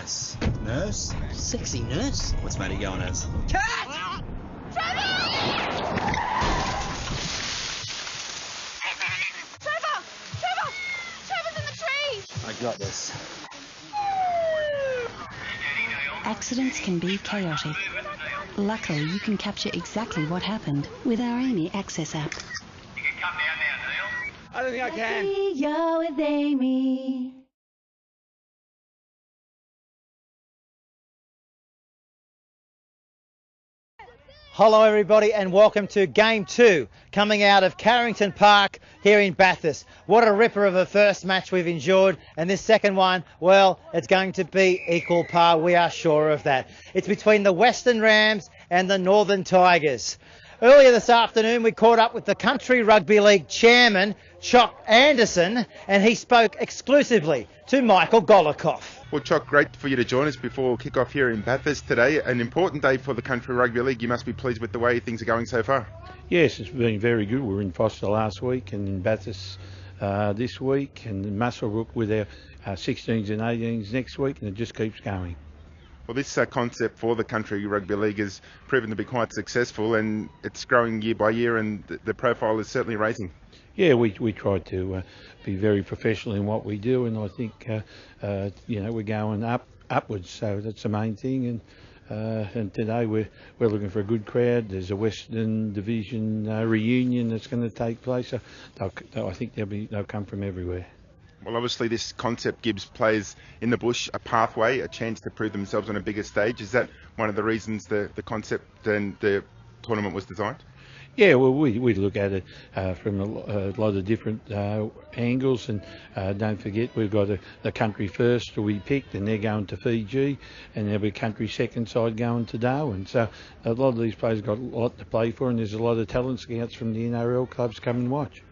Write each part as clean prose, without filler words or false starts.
as? Nurse? Sexy nurse? What's Matty going as? Cat! Trevor's in the trees! I got this. Accidents can be chaotic. Luckily, you can capture exactly what happened with our Amy Access app. You can come down now, Neil. I don't think I can. You're with Amy. Hello everybody and welcome to Game 2 coming out of Carrington Park here in Bathurst. What a ripper of a first match we've enjoyed, and this second one, well, it's going to be equal par, we are sure of that. It's between the Western Rams and the Northern Tigers. Earlier this afternoon we caught up with the Country Rugby League chairman, Choc Anderson, and he spoke exclusively to Michael Golikoff. Well, Choc, great for you to join us before kick-off here in Bathurst today. An important day for the Country Rugby League. You must be pleased with the way things are going so far. Yes, it's been very good. We were in Foster last week and in Bathurst this week, and in Muswellbrook with our 16s and 18s next week, and it just keeps going. Well, this concept for the Country Rugby League has proven to be quite successful, and it's growing year by year, and the profile is certainly raising. Yeah, we try to be very professional in what we do, and I think we're going upwards, so that's the main thing. And today we're looking for a good crowd. There's a Western Division reunion that's going to take place. So I think they'll come from everywhere. Well, obviously this concept gives players in the bush a pathway, a chance to prove themselves on a bigger stage. Is that one of the reasons the concept and the tournament was designed? Yeah, well, we look at it from a lot of different angles, and don't forget we've got the country first we picked, and they're going to Fiji, and there'll be country second side going to Darwin. So a lot of these players got a lot to play for, and there's a lot of talent scouts from the NRL clubs come and watch.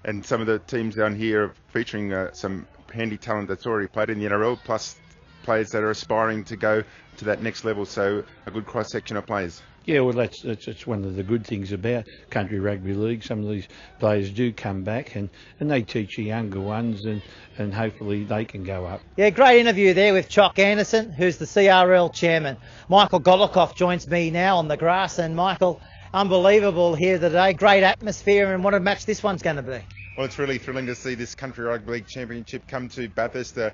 And some of the teams down here are featuring some handy talent that's already played in the NRL, plus players that are aspiring to go to that next level, so a good cross-section of players. Yeah, well, that's one of the good things about Country Rugby League. Some of these players do come back, and they teach the younger ones, and hopefully they can go up. Yeah, great interview there with Choc Anderson, who's the CRL chairman. Michael Golikoff joins me now on the grass, and Michael, unbelievable here today. Great atmosphere, and what a match this one's going to be. Well, it's really thrilling to see this Country Rugby League Championship come to Bathurst, a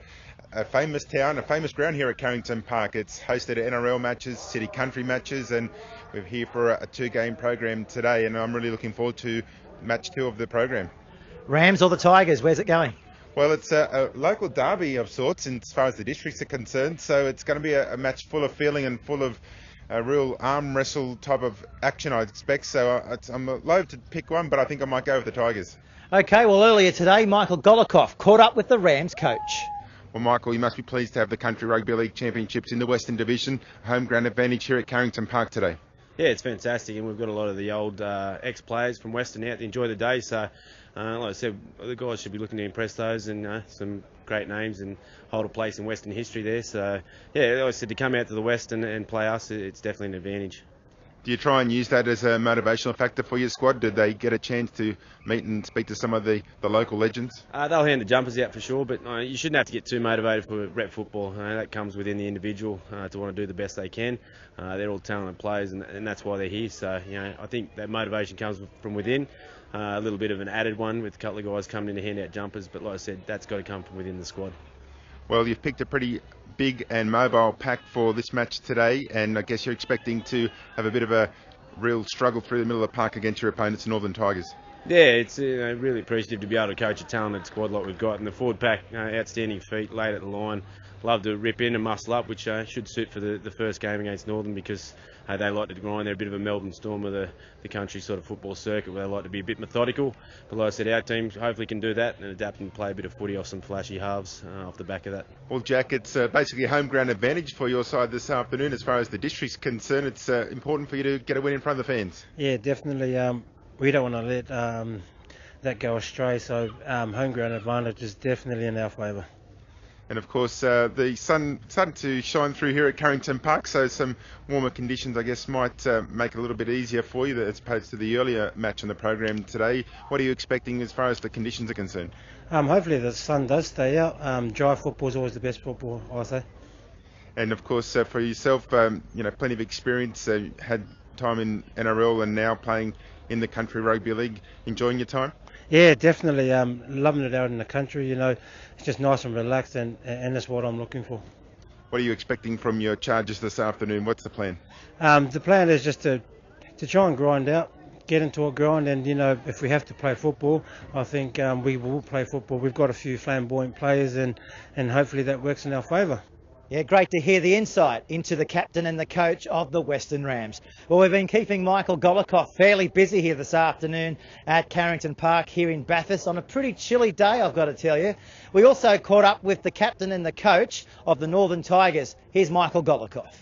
famous town, a famous ground here at Carrington Park. It's hosted NRL matches, city country matches, and we're here for a two-game program today, and I'm really looking forward to match 2 of the program. Rams or the Tigers, where's it going? Well, it's a local derby of sorts as far as the districts are concerned, so it's going to be a match full of feeling and full of a real arm wrestle type of action, I expect. So I'm loath to pick one, but I think I might go with the Tigers. Okay, well, earlier today, Michael Golikoff caught up with the Rams coach. Well, Michael, you must be pleased to have the Country Rugby League Championships in the Western Division, home ground advantage here at Carrington Park today. Yeah, it's fantastic, and we've got a lot of the old ex-players from Western out to enjoy the day. So, like I said, the guys should be looking to impress those, and some great names and hold a place in Western history there. So, yeah, like I said, to come out to the West and play us, it's definitely an advantage. Do you try and use that as a motivational factor for your squad? Did they get a chance to meet and speak to some of the local legends? They'll hand the jumpers out for sure, but you shouldn't have to get too motivated for rep football. That comes within the individual to want to do the best they can. They're all talented players, and that's why they're here. So, I think that motivation comes from within. A little bit of an added one with a couple of guys coming in to hand out jumpers, but like I said, that's got to come from within the squad. Well, you've picked a pretty big and mobile pack for this match today, and I guess you're expecting to have a bit of a real struggle through the middle of the park against your opponents, the Northern Tigers. Yeah, it's really appreciative to be able to coach a talented squad like we've got, and the forward pack, outstanding feet, late at the line. Love to rip in and muscle up, which should suit for the first game against Northern, because they like to grind. They're a bit of a Melbourne Storm of the country sort of football circuit, where they like to be a bit methodical. But like I said, our team hopefully can do that and adapt and play a bit of footy off some flashy halves off the back of that. Well, Jack, it's basically a home ground advantage for your side this afternoon. As far as the district's concerned, it's important for you to get a win in front of the fans. Yeah, definitely. We don't want to let that go astray, so home ground advantage is definitely in our favour. And of course, the sun starting to shine through here at Carrington Park, so some warmer conditions, I guess, might make it a little bit easier for you as opposed to the earlier match on the program today. What are you expecting as far as the conditions are concerned? Hopefully the sun does stay out. Dry football is always the best football, I say. And of course, for yourself, plenty of experience, had time in NRL and now playing in the Country Rugby League. Enjoying your time? Yeah, definitely. Loving it out in the country. It's just nice and relaxed, and that's what I'm looking for. What are you expecting from your Chargers this afternoon? What's the plan? The plan is just to try and grind out, get into a grind, and if we have to play football, I think we will play football. We've got a few flamboyant players, and hopefully that works in our favour. Yeah, great to hear the insight into the captain and the coach of the Western Rams. Well, we've been keeping Michael Golikoff fairly busy here this afternoon at Carrington Park here in Bathurst on a pretty chilly day, I've got to tell you. We also caught up with the captain and the coach of the Northern Tigers. Here's Michael Golikoff.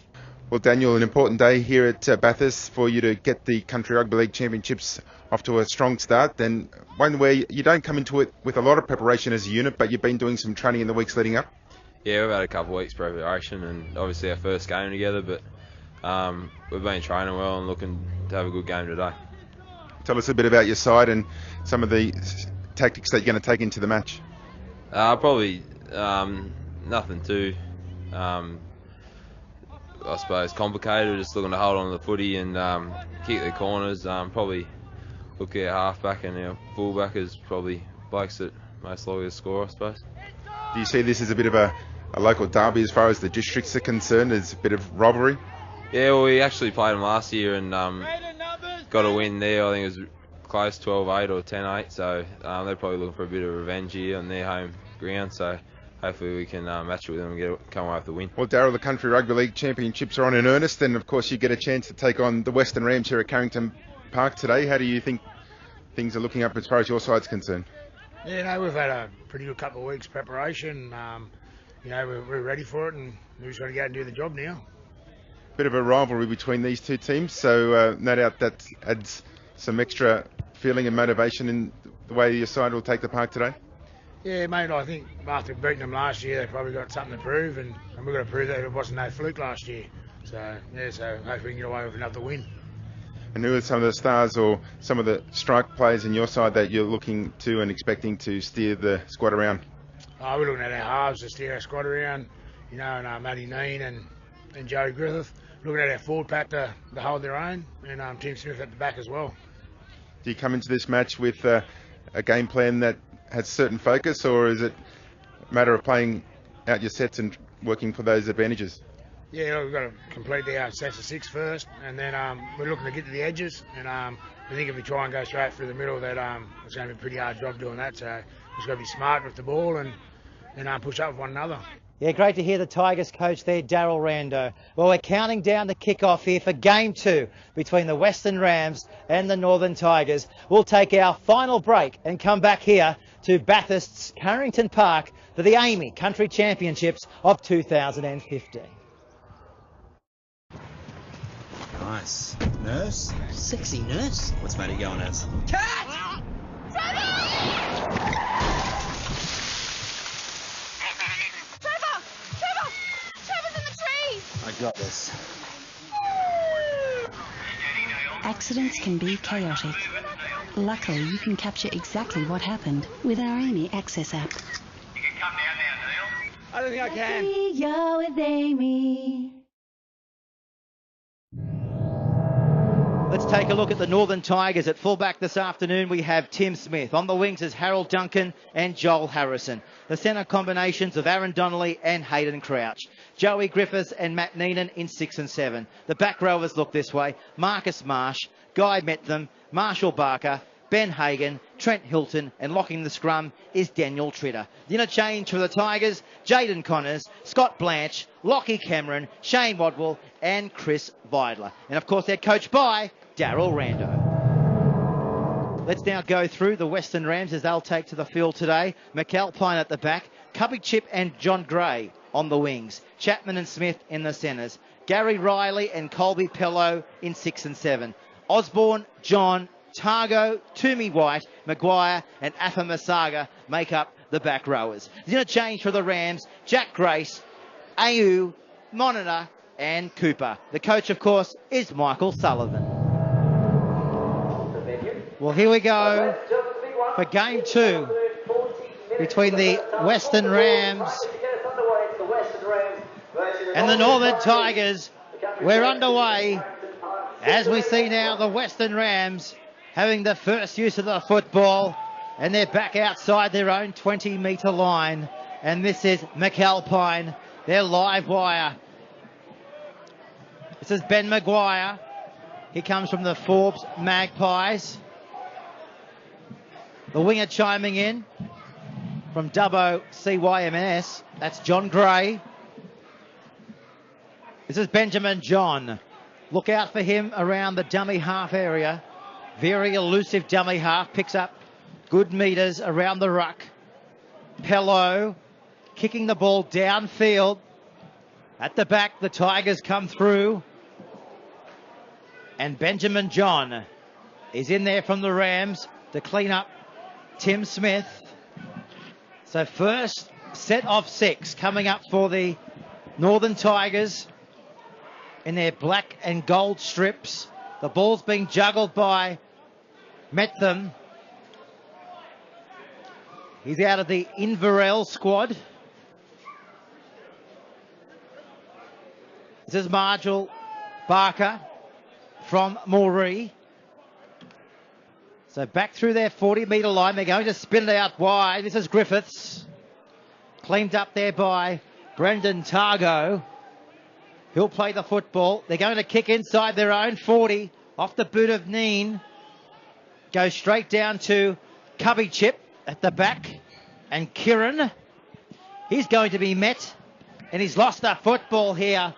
Well, Daniel, an important day here at Bathurst for you to get the Country Rugby League Championships off to a strong start, and one where you don't come into it with a lot of preparation as a unit, but you've been doing some training in the weeks leading up. Yeah, we've had a couple of weeks preparation and obviously our first game together, but we've been training well and looking to have a good game today. Tell us a bit about your side and some of the tactics that you're going to take into the match. Probably nothing too, I suppose, complicated. Just looking to hold on to the footy and kick the corners. Probably look at our halfback and our fullback as probably blokes that most likely to score, I suppose. Do you see this as a bit of a local derby as far as the districts are concerned, as a bit of rivalry? Yeah, well, we actually played them last year and got a win there. I think it was close, 12-8 or 10-8, so they're probably looking for a bit of revenge here on their home ground, so hopefully we can match it with them and come away with the win. Well, Darryl, the Country Rugby League Championships are on in earnest, and of course you get a chance to take on the Western Rams here at Carrington Park today. How do you think things are looking up as far as your side's concerned? Yeah, we've had a pretty good couple of weeks preparation. We're ready for it, and we've just got to go out and do the job now. Bit of a rivalry between these two teams, so no doubt that adds some extra feeling and motivation in the way your side will take the park today. Yeah, mate, I think after beating them last year, they've probably got something to prove, and we've got to prove that it wasn't no fluke last year. So hopefully we can get away with another win. And who are some of the stars or some of the strike players in your side that you're looking to and expecting to steer the squad around? We're looking at our halves to steer our squad around, and Matty Neen and Joey Griffith. Looking at our forward pack to hold their own, and Tim Smith at the back as well. Do you come into this match with a game plan that has certain focus, or is it a matter of playing out your sets and working for those advantages? Yeah, we've got to complete our sets of 6 first, and then we're looking to get to the edges. And I think if we try and go straight through the middle, that it's going to be a pretty hard job doing that. So we've just got to be smart with the ball and push up with one another. Yeah, great to hear the Tigers coach there, Darryl Rando. Well, we're counting down the kick-off here for Game 2 between the Western Rams and the Northern Tigers. We'll take our final break and come back here to Bathurst's Carrington Park for the AAMI Country Championships of 2015. Nice. Nurse? Sexy nurse. What's Matty going as? Cat! Trevor! Trevor's in the trees! I got this. Accidents can be chaotic. Luckily, you can capture exactly what happened with our AAMI Access app. You can come down now, Neil. I don't think I can. You're with AAMI. Let's take a look at the Northern Tigers. At fullback this afternoon, we have Tim Smith. On the wings is Harold Duncan and Joel Harrison. The centre combinations of Aaron Donnelly and Hayden Crouch. Joey Griffiths and Matt Neenan in 6 and 7. The back rowers look this way. Marcus Marsh, Guy Metham, Marshall Barker, Ben Hagan, Trent Hilton, and locking the scrum is Daniel Tritter. The interchange for the Tigers, Jaden Connors, Scott Blanche, Lockie Cameron, Shane Wadwell, and Chris Vidler. And of course, they're coached by Darryl Rando. Let's now go through the Western Rams as they'll take to the field today. McAlpine at the back, Cubby Chip and John Gray on the wings, Chapman and Smith in the centres, Gary Riley and Colby Pello in 6 and 7, Osborne, John, Targo, Toomey White, Maguire and Afa Masaga make up the back rowers. The interchange for the Rams, Jack Grace, Au, Monitor and Cooper. The coach, of course, is Michael Sullivan. Well, here we go for Game 2 between the Western Rams And the Northern Tigers, we're underway. As we see now, the Western Rams having the first use of the football, and they're back outside their own 20-metre line. And this is McAlpine, their live wire. This is Ben Maguire. He comes from the Forbes Magpies. The winger chiming in from Dubbo CYMS. That's John Gray. This is Benjamin John. Look out for him around the dummy half area. Very elusive dummy half. Picks up good metres around the ruck. Pello kicking the ball downfield. At the back, the Tigers come through. And Benjamin John is in there from the Rams to clean up Tim Smith. So first set of 6 coming up for the Northern Tigers in their black and gold strips. The ball's being juggled by Metham. He's out of the Inverell squad. This is Margil Barker from Moree. So back through their 40-metre line. They're going to spin it out wide. This is Griffiths. Cleaned up there by Brendan Targo. He'll play the football. They're going to kick inside their own 40. Off the boot of Neen. Goes straight down to Cubby Chip at the back. And Kieran. He's going to be met. And he's lost the football here.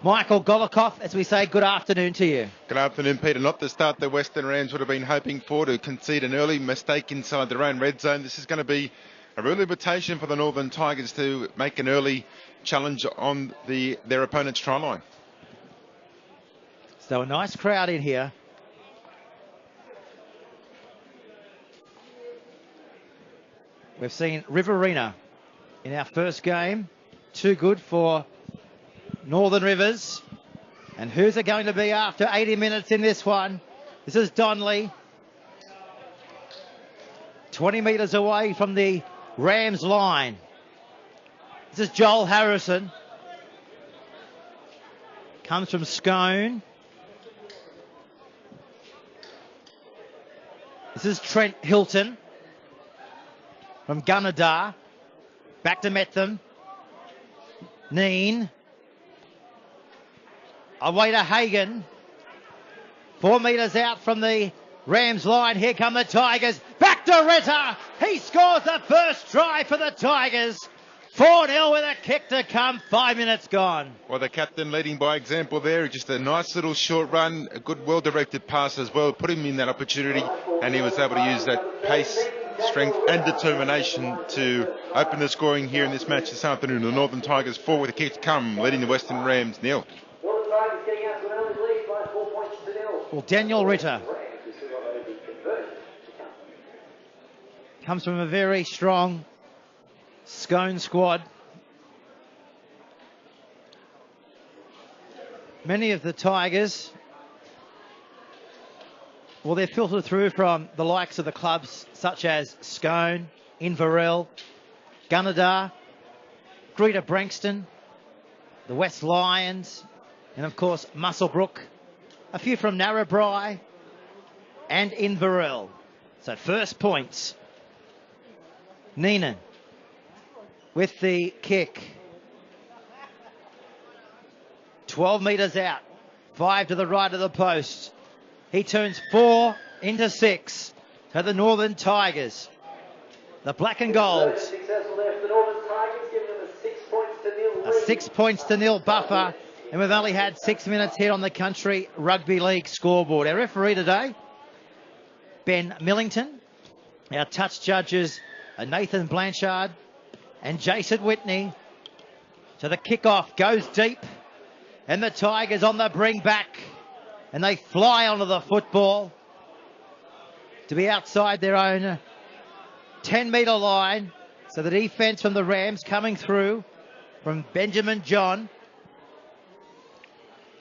Michael Golikoff, as we say, good afternoon to you. Good afternoon, Peter. Not the start the Western Rams would have been hoping for, to concede an early mistake inside their own red zone. This is going to be a real invitation for the Northern Tigers to make an early challenge on their opponent's try line. So a nice crowd in here. We've seen Riverina in our first game. Too good for Northern Rivers. And who's it going to be after 80 minutes in this one? This is Donnelly. 20 metres away from the Rams line. This is Joel Harrison. Comes from Scone. This is Trent Hilton from Gunnedah. Back to Metham. Neen. Waite Hagan. 4 metres out from the Rams line. Here come the Tigers. Back to Retta. He scores the first try for the Tigers. 4-0 with a kick to come. 5 minutes gone. Well, the captain leading by example there. Just a nice little short run. A good, well-directed pass as well. Put him in that opportunity. And he was able to use that pace, strength and determination to open the scoring here in this match this afternoon. The Northern Tigers 4 with a kick to come, leading the Western Rams nil. Well, Daniel Ritter comes from a very strong Scone squad. Many of the Tigers, well, they're filtered through from the likes of the clubs such as Scone, Inverell, Gunnedah, Greater Branxton, the West Lions, and of course Muswellbrook. A few from Narrabri and Inverell. So first points. Neenan with the kick. 12 metres out. 5 to the right of the post. He turns 4 into 6 to the Northern Tigers. The black and golds. A 6 points to nil buffer. And we've only had 6 minutes here on the Country Rugby League scoreboard. Our referee today, Ben Millington. Our touch judges are Nathan Blanchard and Jason Whitney. So the kickoff goes deep. And the Tigers on the bring back. And they fly onto the football to be outside their own 10-metre line. So the defence from the Rams coming through from Benjamin John.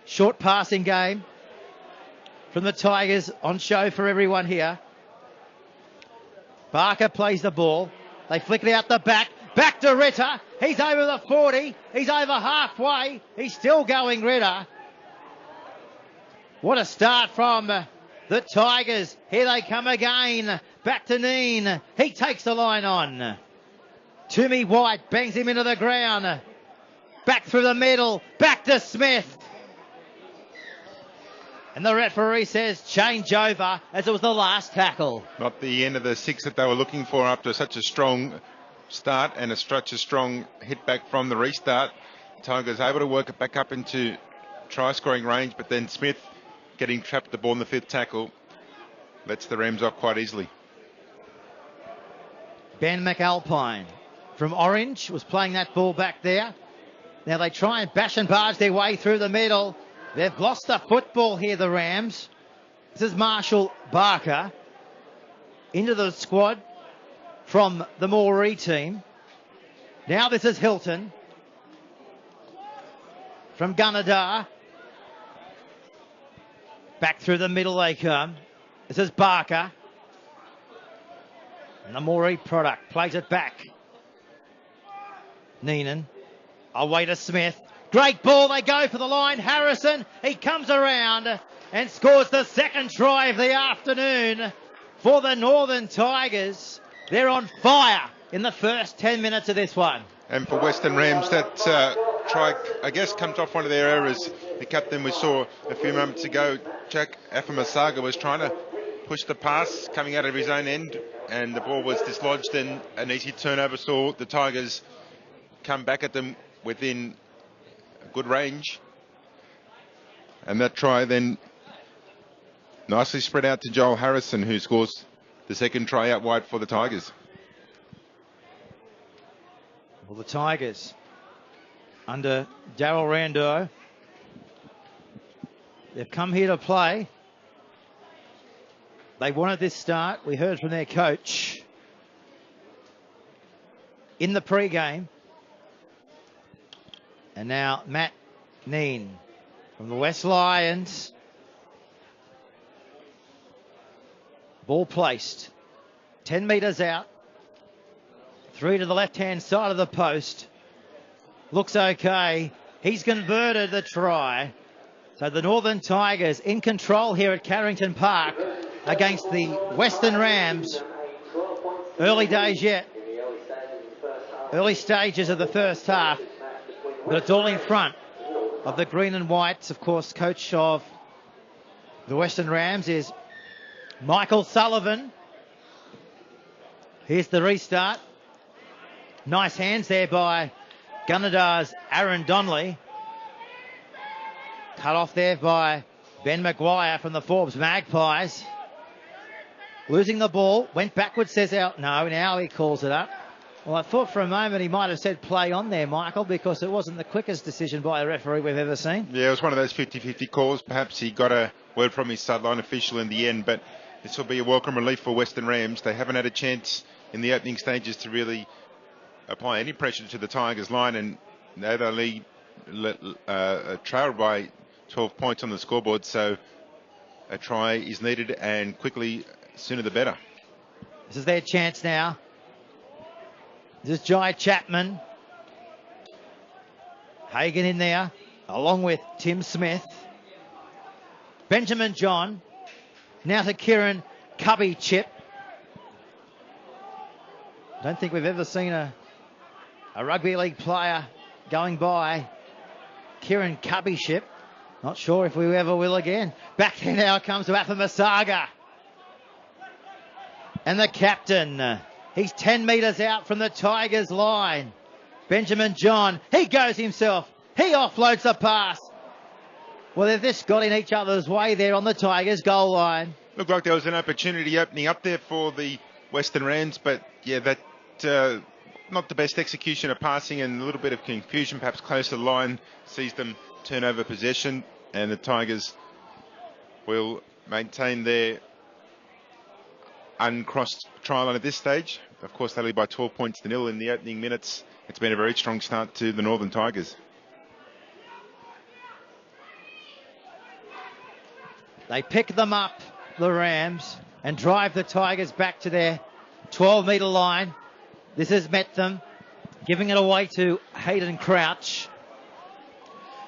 Short passing game from the Tigers on show for everyone here. Barker plays the ball. They flick it out the back. Back to Ritter. He's over the 40. He's over halfway. He's still going, Ritter. What a start from the Tigers. Here they come again. Back to Neen. He takes the line on. Toomey Waite bangs him into the ground. Back through the middle. Back to Smith. And the referee says change over, as it was the last tackle. Not the end of the 6 that they were looking for after such a strong start and such a strong hit back from the restart. Tigers able to work it back up into try scoring range, but then Smith getting trapped the ball in the 5th tackle lets the Rams off quite easily. Ben McAlpine from Orange was playing that ball back there. Now they try and bash and barge their way through the middle. They've lost the football here, the Rams. This is Marshall Barker into the squad from the Moree team. Now this is Hilton from Gunnedah. Back through the middle they come. This is Barker. And the Moree product plays it back. Neenan. Away to Smith. Great ball, they go for the line. Harrison, he comes around and scores the second try of the afternoon for the Northern Tigers. They're on fire in the first 10 minutes of this one. And for Western Rams, that try, I guess, comes off one of their errors. The captain we saw a few moments ago, Jack Afamasaga, was trying to push the pass coming out of his own end, and the ball was dislodged, and an easy turnover saw the Tigers come back at them within good range, and that try then nicely spread out to Joel Harrison, who scores the second try out wide for the Tigers. Well, the Tigers under Darryl Rando, they've come here to play. They wanted this start. We heard from their coach in the pre-game. And now Matt Neen from the West Lions. Ball placed 10 metres out. 3 to the left-hand side of the post. Looks okay. He's converted the try. So the Northern Tigers in control here at Carrington Park against the Western Rams. Early days yet. Early stages of the first half. But it's all in front of the green and whites. Of course, coach of the Western Rams is Michael Sullivan. Here's the restart. Nice hands there by Gunnedah's Aaron Donnelly. Cut off there by Ben Maguire from the Forbes Magpies. Losing the ball. Went backwards, says out. No, now he calls it up. Well, I thought for a moment he might have said play on there, Michael, because it wasn't the quickest decision by a referee we've ever seen. Yeah, it was one of those 50-50 calls. Perhaps he got a word from his sideline official in the end, but this will be a welcome relief for Western Rams. They haven't had a chance in the opening stages to really apply any pressure to the Tigers line, and now they lead trailed by 12 points on the scoreboard, so a try is needed, and quickly, sooner the better. This is their chance now. This is Jai Chapman. Hagan in there, along with Tim Smith. Benjamin John. Now to Kieran Cubby Chip. Don't think we've ever seen a rugby league player going by Kieran Cubby Chip. Not sure if we ever will again. Back there now comes to Afamasaga. And the captain. He's 10 metres out from the Tigers line. Benjamin John, he goes himself. He offloads the pass. Well, they've just got in each other's way there on the Tigers goal line. Looked like there was an opportunity opening up there for the Western Rams, but yeah, that not the best execution of passing, and a little bit of confusion, perhaps close to the line, sees them turn over possession, and the Tigers will maintain their uncrossed try line at this stage. Of course, they lead by 12 points to nil in the opening minutes. It's been a very strong start to the Northern Tigers. They pick them up, the Rams, and drive the Tigers back to their 12-metre line. This has met them. Giving it away to Hayden Crouch.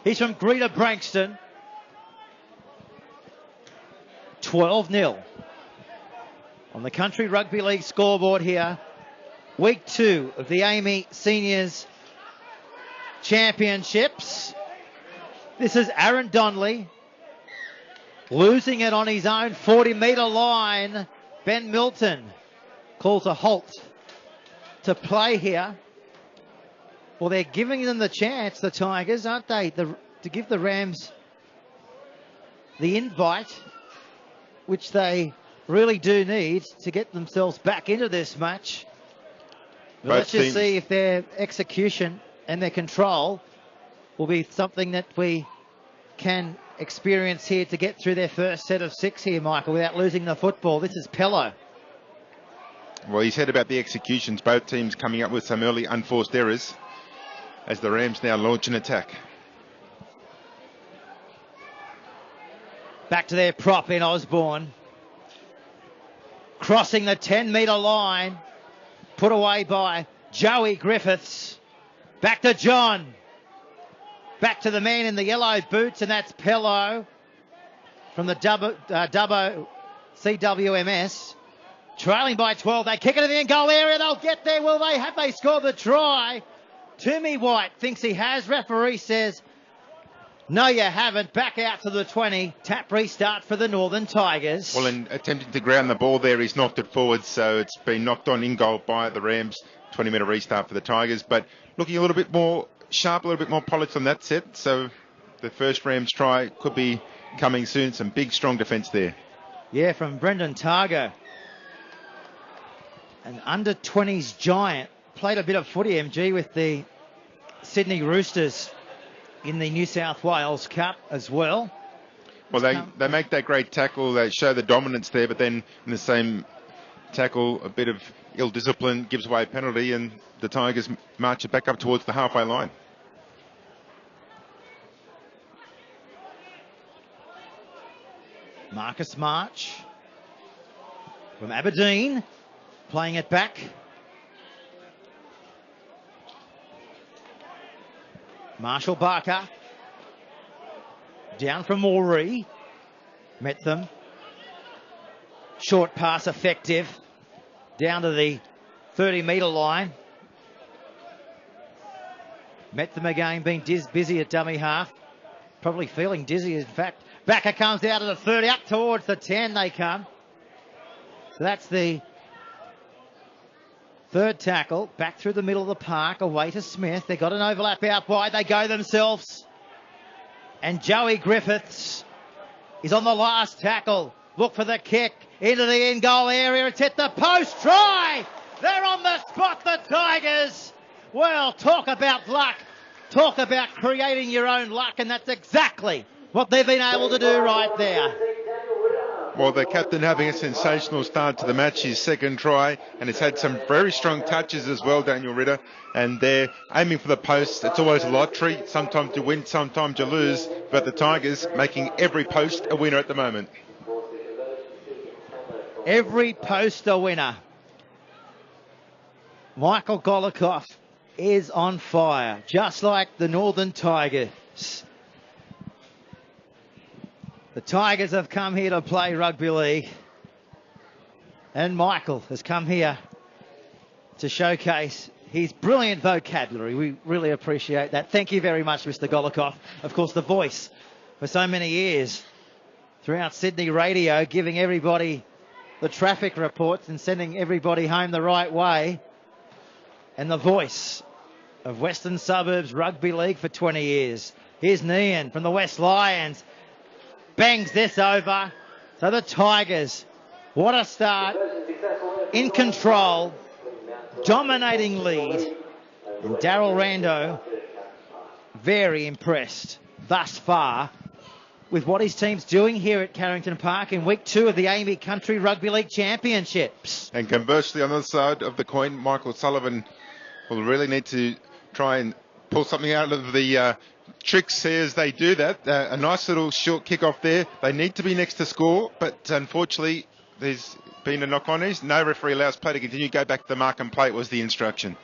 He's from Greater Branxton. 12-0 on the Country Rugby League scoreboard here. Week 2 of the AAMI Seniors Championships. This is Aaron Donnelly losing it on his own 40-metre line. Ben Milton calls a halt to play here. Well, they're giving them the chance, the Tigers, aren't they, to give the Rams the invite, which they really do need to get themselves back into this match. But let's just see if their execution and their control will be something that we can experience here to get through their first set of 6 here, Michael, without losing the football. This is Pello. Well, he said about the executions, both teams coming up with some early unforced errors as the Rams now launch an attack. Back to their prop in Osborne. Crossing the 10-metre line. Put away by Joey Griffiths. Back to John. Back to the man in the yellow boots, and that's Pello from the Dubbo CWMS. Trailing by 12. They kick it in the end goal area. They'll get there. Will they? Have they scored the try? Timmy White thinks he has. Referee says, no, you haven't. Back out to the 20. Tap restart for the Northern Tigers. Well, in attempting to ground the ball there, he's knocked it forward, so it's been knocked on in goal by the Rams. 20-metre restart for the Tigers, but looking a little bit more sharp, a little bit more polished on that set. So the first Rams try could be coming soon. Some big, strong defence there. Yeah, from Brendan Targo. An under-20s giant. Played a bit of footy, MG, with the Sydney Roosters in the New South Wales Cup as well. Well, they make that great tackle. They show the dominance there, but then in the same tackle, a bit of ill discipline gives away a penalty, and the Tigers march it back up towards the halfway line. Marcus March from Aberdeen, playing it back. Marshall Barker, down from Moree, met them. Short pass effective, down to the 30-metre line. Met them again, being busy at dummy half. Probably feeling dizzy, in fact. Backer comes out of the 30, up towards the 10 they come. So that's the third tackle. Back through the middle of the park, away to Smith. They got an overlap out wide. They go themselves. And Joey Griffiths is on the last tackle. Look for the kick into the in-goal area. It's hit the post. Try! They're on the spot, the Tigers. Well, talk about luck. Talk about creating your own luck, and that's exactly what they've been able to do right there. Well, the captain having a sensational start to the match, his second try, and it's had some very strong touches as well, Daniel Ritter. And they're aiming for the post. It's always a lottery. Sometimes you win, sometimes you lose. But the Tigers making every post a winner at the moment. Every post a winner. Michael Golikoff is on fire, just like the Northern Tigers. The Tigers have come here to play rugby league, and Michael has come here to showcase his brilliant vocabulary. We really appreciate that. Thank you very much, Mr. Golikoff. Of course, the voice for so many years throughout Sydney radio, giving everybody the traffic reports and sending everybody home the right way. And the voice of Western Suburbs Rugby League for 20 years. Here's Nian from the West Lions. Bangs this over. So the Tigers, what a start. In control. Dominating lead. And Daryl Rando, very impressed thus far with what his team's doing here at Carrington Park in week 2 of the AAMI Country Rugby League Championships. And conversely, on the other side of the coin, Michael Sullivan will really need to try and pull something out of the tricks here as they do that. A nice little short kick off there. They need to be next to score, but unfortunately there's been a knock on these. No referee allows play to continue. Go back to the mark and play, was the instruction.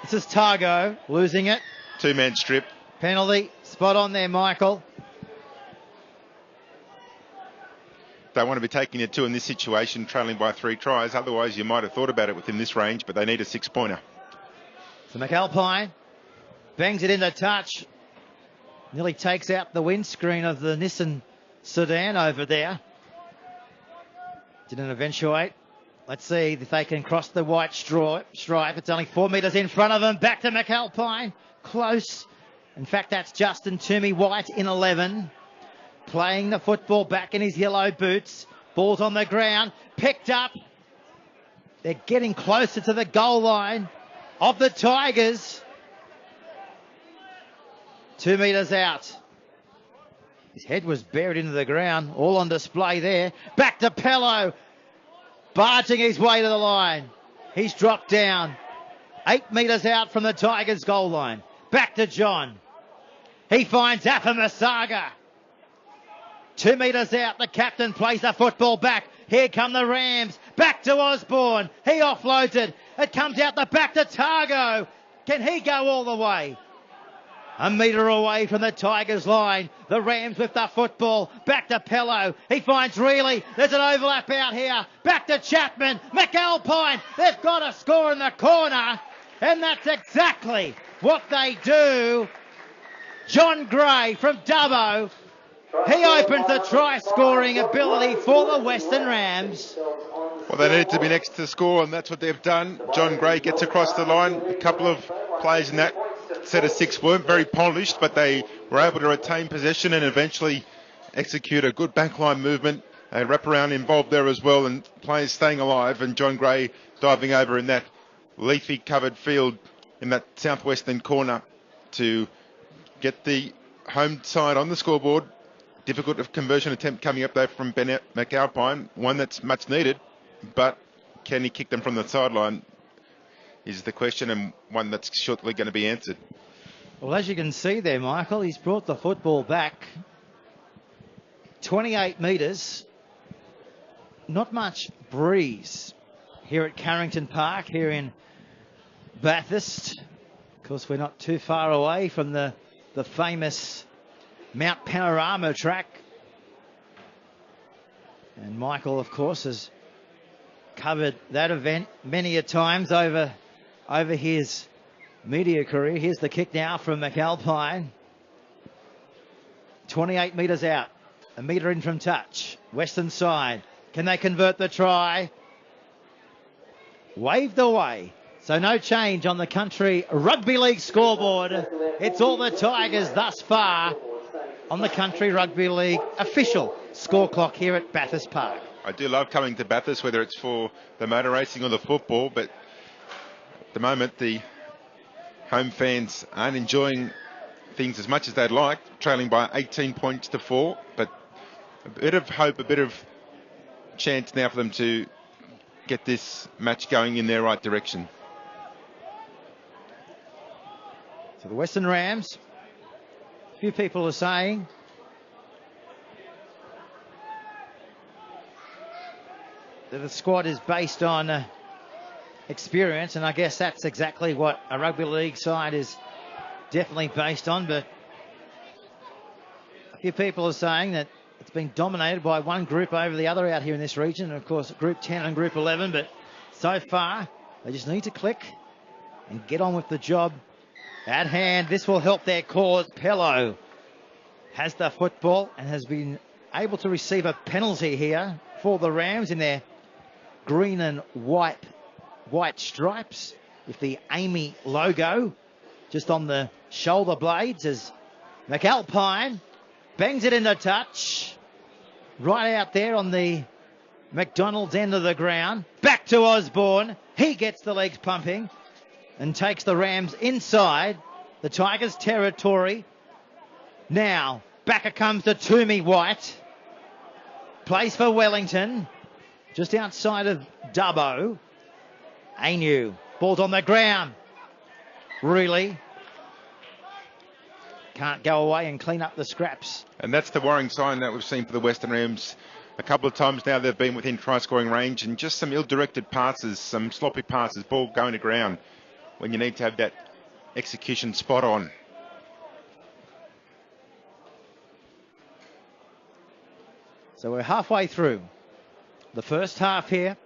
This is Targo losing it. Two-man strip. Penalty. Spot on there, Michael. Don't want to be taking a 2 in this situation, trailing by 3 tries. Otherwise, you might have thought about it within this range, but they need a 6-pointer. So McAlpine bangs it into touch. Nearly takes out the windscreen of the Nissan sedan over there. Didn't eventuate. Let's see if they can cross the white stripe. It's only 4 metres in front of them. Back to McAlpine. Close. In fact, that's Justin Toomey Waite in 11. Playing the football back in his yellow boots. Ball's on the ground. Picked up. They're getting closer to the goal line of the Tigers. 2 metres out. His head was buried into the ground. All on display there. Back to Pello. Barging his way to the line. He's dropped down. 8 metres out from the Tigers' goal line. Back to John. He finds Afamasaga. 2 metres out. The captain plays the football back. Here come the Rams. Back to Osborne. He offloads it. It comes out the back to Targo. Can he go all the way? 1 metre away from the Tigers line. The Rams with the football. Back to Pello. He finds Reilly. There's an overlap out here. Back to Chapman. McAlpine. They've got a score in the corner. And that's exactly what they do. John Gray from Dubbo. He opens the try-scoring ability for the Western Rams. Well, they needed to be next to score, and that's what they've done. John Gray gets across the line. A couple of players in that set of 6 weren't very polished, but they were able to retain possession and eventually execute a good backline movement. A wraparound involved there as well, and players staying alive, and John Gray diving over in that leafy covered field in that southwestern corner to get the home side on the scoreboard. Difficult of conversion attempt coming up though from Ben McAlpine, one that's much needed, but can he kick them from the sideline is the question, and one that's shortly going to be answered. Well, as you can see there, Michael, he's brought the football back 28 metres. Not much breeze here at Carrington Park, here in Bathurst. Of course, we're not too far away from the famous Mount Panorama track. And Michael, of course, has covered that event many a times over his media career. Here's the kick now from McAlpine. 28 metres out. 1 metre in from touch. Western side. Can they convert the try? Waved away. So no change on the Country Rugby League scoreboard. It's all the Tigers thus far on the Country Rugby League official score clock here at Bathurst Park. I do love coming to Bathurst, whether it's for the motor racing or the football, but at the moment the home fans aren't enjoying things as much as they'd like, trailing by 18 points to 4, but a bit of hope, a bit of chance now for them to get this match going in their right direction. So the Western Rams, a few people are saying that the squad is based on experience, and I guess that's exactly what a rugby league side is definitely based on, but a few people are saying that it's been dominated by one group over the other out here in this region, and of course Group 10 and Group 11, but so far they just need to click and get on with the job at hand. This will help their cause. Pello has the football and has been able to receive a penalty here for the Rams in their green and white stripes with the Amy logo just on the shoulder blades, as McAlpine bangs it into touch right out there on the McDonald's end of the ground. Back to Osborne. He gets the legs pumping and takes the Rams inside the Tigers' territory. Now, back it comes to Toomey Waite. Plays for Wellington, just outside of Dubbo. Anu, ball's on the ground. Really can't go away and clean up the scraps. And that's the worrying sign that we've seen for the Western Rams. A couple of times now they've been within try-scoring range, and just some ill-directed passes, some sloppy passes, ball going to ground. when you need to have that execution spot on. So we're halfway through the first half here.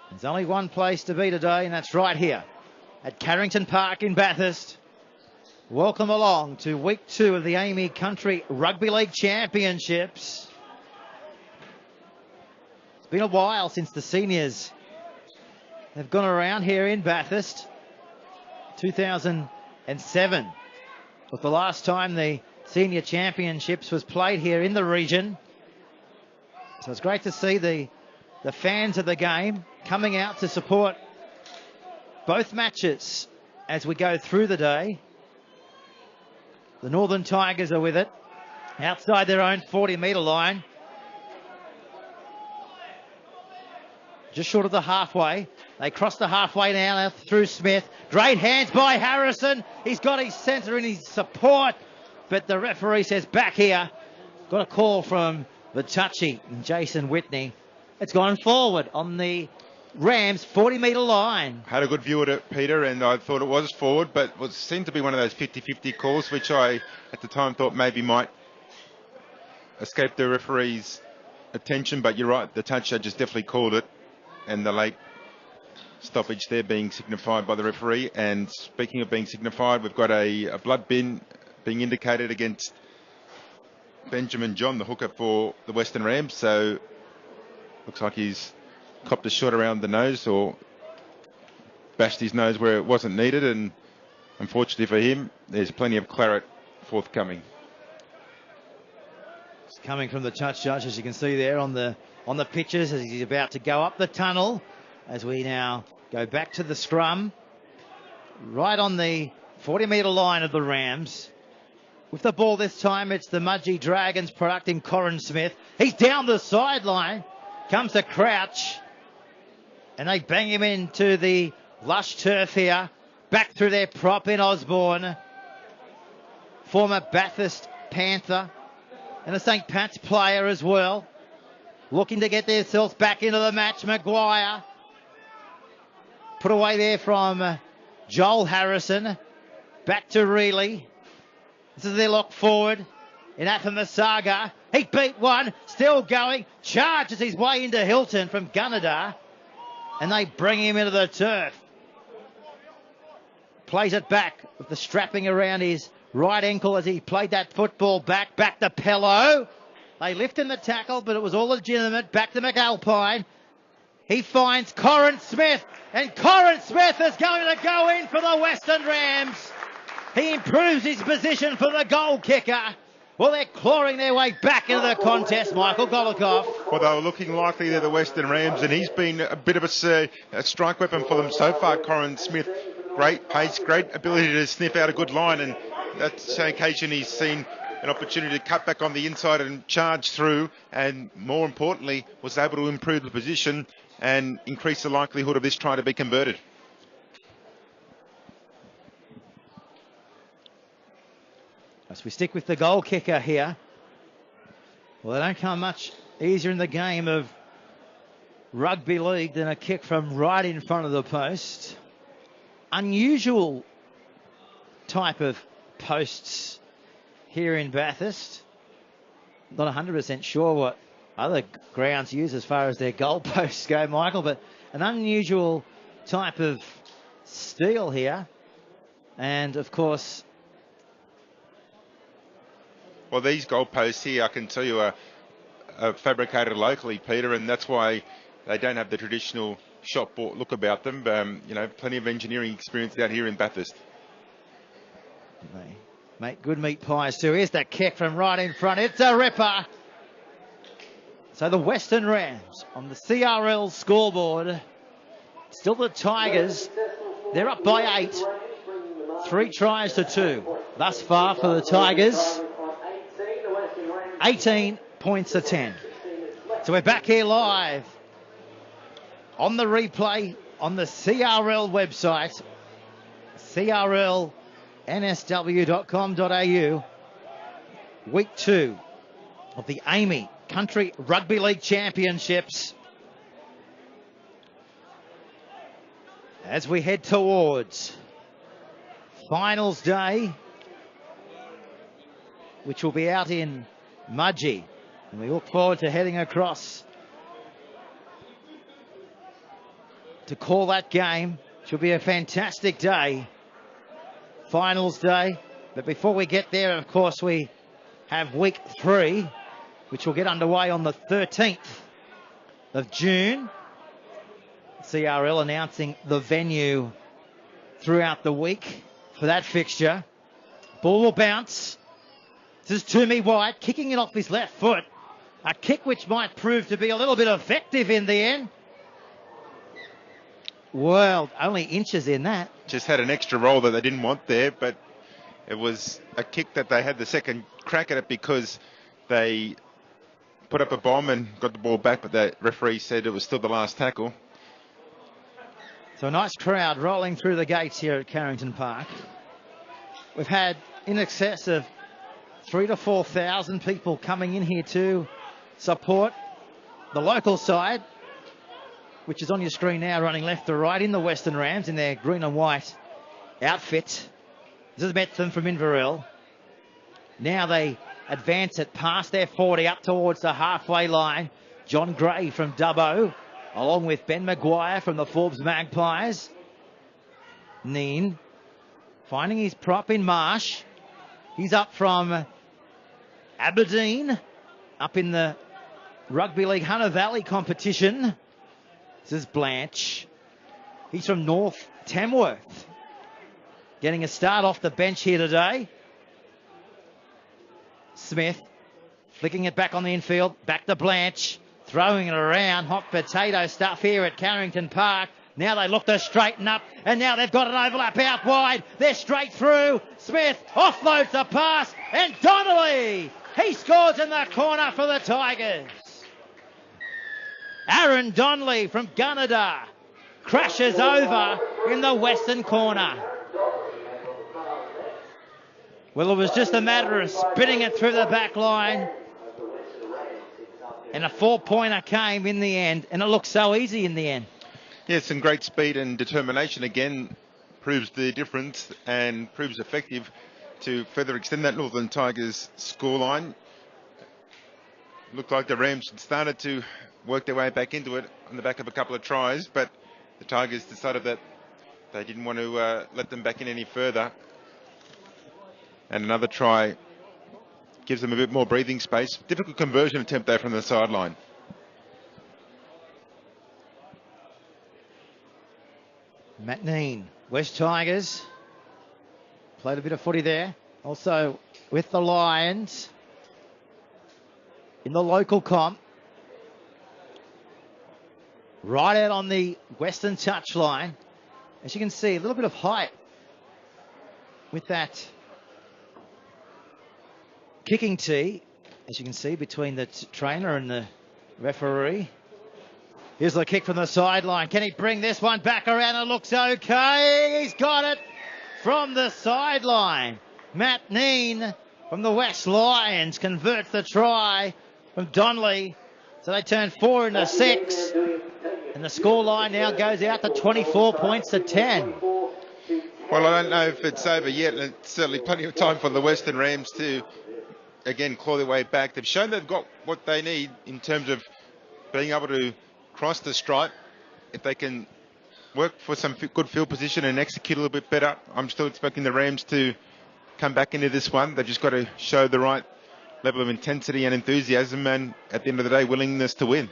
There's only one place to be today, and that's right here at Carrington Park in Bathurst. Welcome along to week 2 of the AAMI Country Rugby League Championships. It's been a while since the seniors have gone around here in Bathurst. 2007 was the last time the Senior Championships was played here in the region. So it's great to see the fans of the game coming out to support both matches as we go through the day. The Northern Tigers are with it, outside their own 40-metre line. Just short of the halfway. They cross the halfway now through Smith. Great hands by Harrison. He's got his centre in his support, but the referee says back here. Got a call from the touchy, Jason Whitney. It's gone forward on the Rams 40-metre line. Had a good view of it, Peter, and I thought it was forward, but it seemed to be one of those 50-50 calls, which I, at the time, thought maybe might escape the referee's attention. But you're right, the touch judge has definitely called it, and the late stoppage there being signified by the referee. And speaking of being signified, we've got a blood bin being indicated against Benjamin John, the hooker for the Western Rams. So looks like he's copped a shot around the nose, or bashed his nose where it wasn't needed, and unfortunately for him, there's plenty of claret forthcoming. It's coming from the touch judge, as you can see there on the pictures, as he's about to go up the tunnel, as we now go back to the scrum, right on the 40-metre line of the Rams. With the ball this time, it's the Mudgee Dragons product in Corin Smith. He's down the sideline, comes to Crouch, and they bang him into the lush turf here. Back through their prop in Osborne, former Bathurst Panther and a St. Pat's player as well, looking to get themselves back into the match. Maguire put away there from Joel Harrison. Back to Reilly. This is their lock forward in Afamasaga. He beat one, still going, charges his way into Hilton from Gunnedah, and they bring him into the turf. Plays it back with the strapping around his right ankle as he played that football back to Pello. They lift in the tackle, but it was all legitimate. Back to McAlpine. He finds Corin Smith, and Corin Smith is going to go in for the Western Rams. He improves his position for the goal kicker. Well, they're clawing their way back into the contest, Michael Golikoff. Well, they were looking likely they're the Western Rams, and he's been a bit of a strike weapon for them so far, Corin Smith. Great pace, great ability to sniff out a good line, and that's the occasion he's seen an opportunity to cut back on the inside and charge through, and more importantly, was able to improve the position and increase the likelihood of this try to be converted. As we stick with the goal kicker here, well, they don't come much easier in the game of rugby league than a kick from right in front of the post. Unusual type of posts here in Bathurst. Not 100% sure what other grounds use as far as their goal posts go, Michael, but an unusual type of steel here. And of course, well, these goalposts here, I can tell you, are fabricated locally, Peter, and that's why they don't have the traditional shop bought look about them. You know, plenty of engineering experience out here in Bathurst. They make good meat pies too. Here's that kick from right in front. It's a ripper. So the Western Rams on the CRL scoreboard. Still the Tigers. They're up by 8. 3 tries to 2 thus far for the Tigers. 18 points to 10. So we're back here live on the replay on the CRL website, crlnsw.com.au. Week 2 of the AAMI Country Rugby League Championships. as we head towards finals day, which will be out in Mudgee. And we look forward to heading across to call that game. Should be a fantastic day, finals day. But before we get there, of course, we have week 3, which will get underway on the 13th of June. CRL announcing the venue throughout the week for that fixture. Ball will bounce. This is Toomey Waite kicking it off his left foot. A kick which might prove to be a little bit effective in the end. Well, only inches in that. Just had an extra roll that they didn't want there, but it was a kick that they had the second crack at it because they put up a bomb and got the ball back, but the referee said it was still the last tackle. So a nice crowd rolling through the gates here at Carrington Park. We've had in excess of 3,000 to 4,000 people coming in here to support the local side, which is on your screen now, running left to right in the Western Rams in their green and white outfit. This is Metham from Inverell. Now they advance it past their 40 up towards the halfway line. John Gray from Dubbo, along with Ben Maguire from the Forbes Magpies. Neen finding his prop in Marsh. He's up from Aberdeen, up in the Rugby League Hunter Valley competition. This is Blanche. He's from North Tamworth. Getting a start off the bench here today. Smith flicking it back on the infield. Back to Blanche. Throwing it around. Hot potato stuff here at Carrington Park. Now they look to straighten up. And now they've got an overlap out wide. They're straight through. Smith offloads the pass. And Donnelly, he scores in the corner for the Tigers. Aaron Donnelly from Gunnedah crashes over in the western corner. Well, it was just a matter of spinning it through the back line. And a 4-pointer came in the end. And it looked so easy in the end. Yeah, some great speed and determination again. Proves the difference and proves effective to further extend that Northern Tigers scoreline. Looked like the Rams had started to work their way back into it on the back of a couple of tries, but the Tigers decided that they didn't want to let them back in any further. And another try gives them a bit more breathing space. Difficult conversion attempt there from the sideline. Matt Neen, West Tigers. Played a bit of footy there. Also with the Lions in the local comp. Right out on the western touchline. As you can see, a little bit of height with that kicking tee, as you can see, between the trainer and the referee. Here's the kick from the sideline. Can he bring this one back around? It looks okay. He's got it from the sideline. Matt Neen from the West Lions converts the try from Donnelly. So they turn 4 into 6. And the scoreline now goes out to 24 points to 10. Well, I don't know if it's over yet. And it's certainly plenty of time for the Western Rams to, again, claw their way back. They've shown they've got what they need in terms of being able to cross the stripe. If they can work for some good field position and execute a little bit better, I'm still expecting the Rams to come back into this one. They've just got to show the right level of intensity and enthusiasm and, at the end of the day, willingness to win.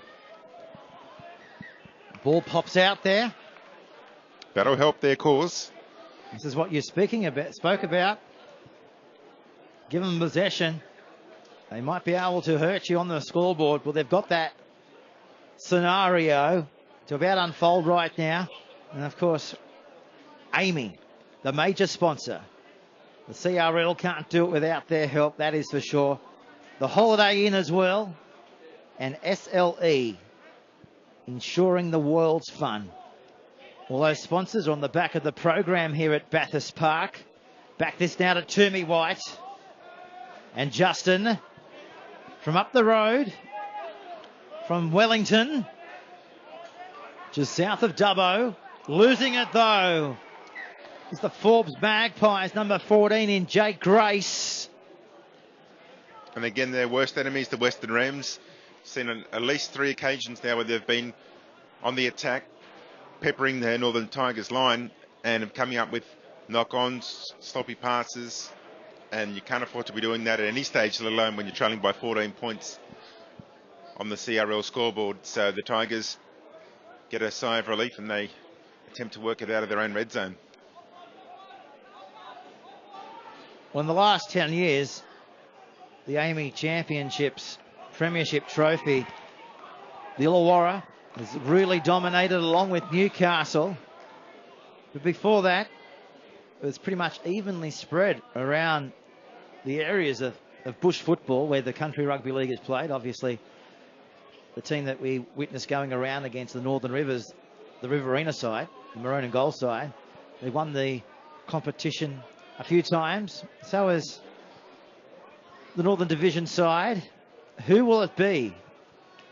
Ball pops out there. That'll help their cause. This is what you spoke about. Give them possession. They might be able to hurt you on the scoreboard. Well, they've got that scenario to about unfold right now. And, of course, Amy, the major sponsor. The CRL can't do it without their help, that is for sure. The Holiday Inn as well. And SLE, ensuring the world's fun. All those sponsors are on the back of the program here at Bathurst Park. Back this now to Toomey Waite. And Justin from up the road, from Wellington, just south of Dubbo. Losing it though is the Forbes Magpies, number 14 in Jake Grace. And again, their worst enemies, the Western Rams. Seen at least 3 occasions now where they've been on the attack, peppering their Northern Tigers line and have coming up with knock-ons, sloppy passes, and you can't afford to be doing that at any stage, let alone when you're trailing by 14 points on the CRL scoreboard. So the Tigers get a sigh of relief and they attempt to work it out of their own red zone. Well, in the last 10 years, the AAMI Championships Premiership Trophy, the Illawarra has really dominated along with Newcastle. But before that, it was pretty much evenly spread around the areas of bush football where the Country Rugby League is played. Obviously, the team that we witnessed going around against the Northern Rivers, the Riverina side, the maroon and gold side, they won the competition a few times. So has the Northern Division side. Who will it be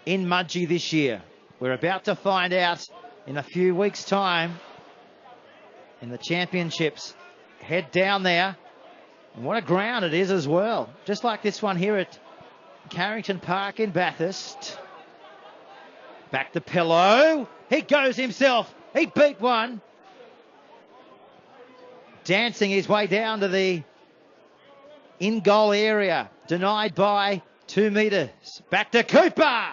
in Mudgee this year? We're about to find out in a few weeks' time in the championships. Head down there. And what a ground it is as well. Just like this one here at Carrington Park in Bathurst. Back to Pello. He goes himself. He beat one. Dancing his way down to the in-goal area. Denied by 2 metres. Back to Cooper.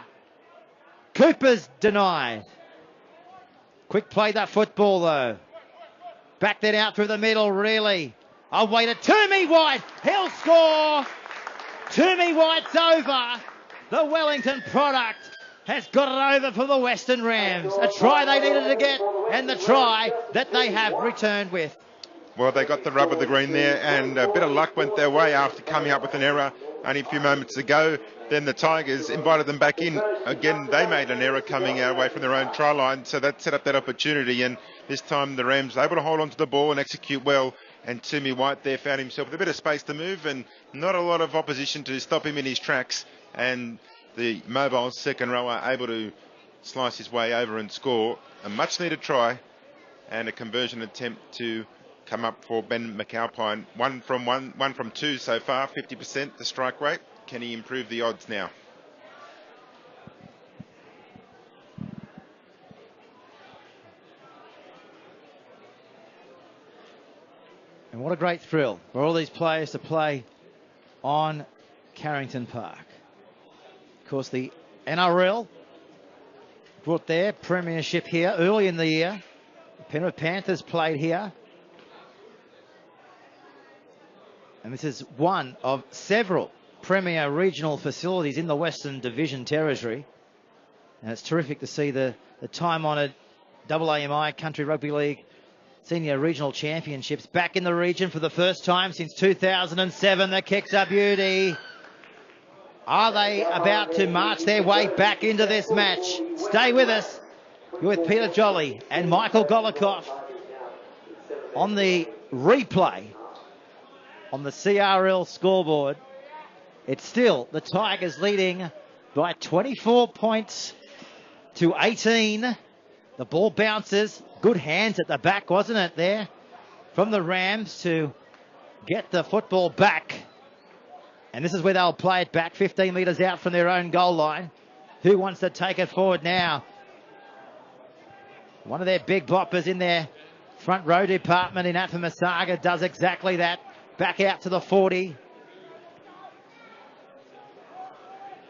Cooper's denied. Quick play that football though. Back that out through the middle, really. I'll wait it. Toomey White. He'll score. Toomey White's over. The Wellington product has got it over for the Western Rams. A try they needed to get and the try that they have returned with. Well, they got the rub of the green there, and a bit of luck went their way after coming up with an error only a few moments ago. Then the Tigers invited them back in. Again, they made an error coming away from their own try line, so that set up that opportunity. And this time the Rams were able to hold on to the ball and execute well. And Toomey White there found himself with a bit of space to move and not a lot of opposition to stop him in his tracks. And the mobile second rower able to slice his way over and score a much-needed try and a conversion attempt to come up for Ben McAlpine. One from two so far, 50% the strike rate. Can he improve the odds now? And what a great thrill for all these players to play on Carrington Park. Of course, the NRL brought their premiership here early in the year. The Penrith Panthers played here. And this is one of several premier regional facilities in the Western Division territory. And it's terrific to see the time-honoured AAMI Country Rugby League Senior Regional Championships back in the region for the first time since 2007. The kick's a beauty. Are they about to march their way back into this match? Stay with us. You're with Peter Jolly and Michael Golikoff on the replay on the CRL scoreboard. It's still the Tigers leading by 24 points to 18. The ball bounces. Good hands at the back, wasn't it, there from the Rams to get the football back. And this is where they'll play it back, 15 metres out from their own goal line. Who wants to take it forward now? One of their big boppers in their front row department in Atamasaga does exactly that. Back out to the 40.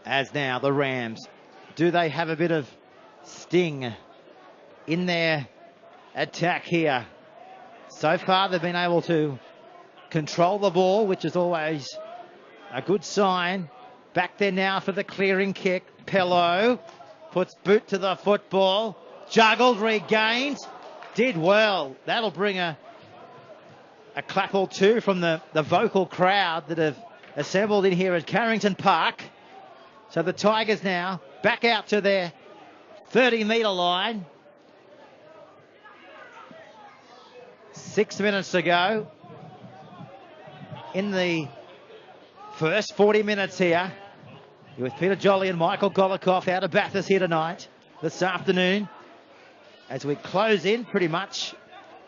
As now the Rams, do they have a bit of sting in their attack here? So far they've been able to control the ball, which is always a good sign. Back there now for the clearing kick. Pello puts boot to the football. Juggled, regained. Did well. That'll bring a clap or two from the vocal crowd that have assembled in here at Carrington Park. So the Tigers now back out to their 30-metre line. 6 minutes to go in the first 40 minutes here. You're with Peter Jolly and Michael Golikoff out of Bathurst here tonight, this afternoon. as we close in pretty much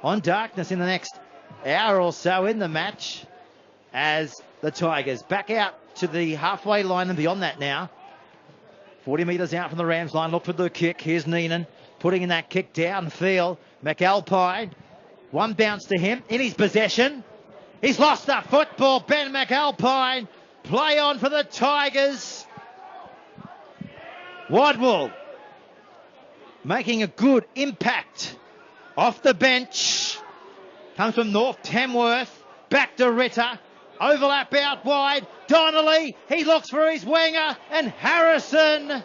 on darkness in the next hour or so in the match, as the Tigers back out to the halfway line and beyond that now. 40 metres out from the Rams line. Look for the kick. Here's Neenan putting in that kick downfield. McAlpine, one bounce to him in his possession. He's lost the football. Ben McAlpine, play on for the Tigers. Wadwell making a good impact off the bench. Comes from North Tamworth. Back to Ritter. Overlap out wide. Donnelly, he looks for his winger, and Harrison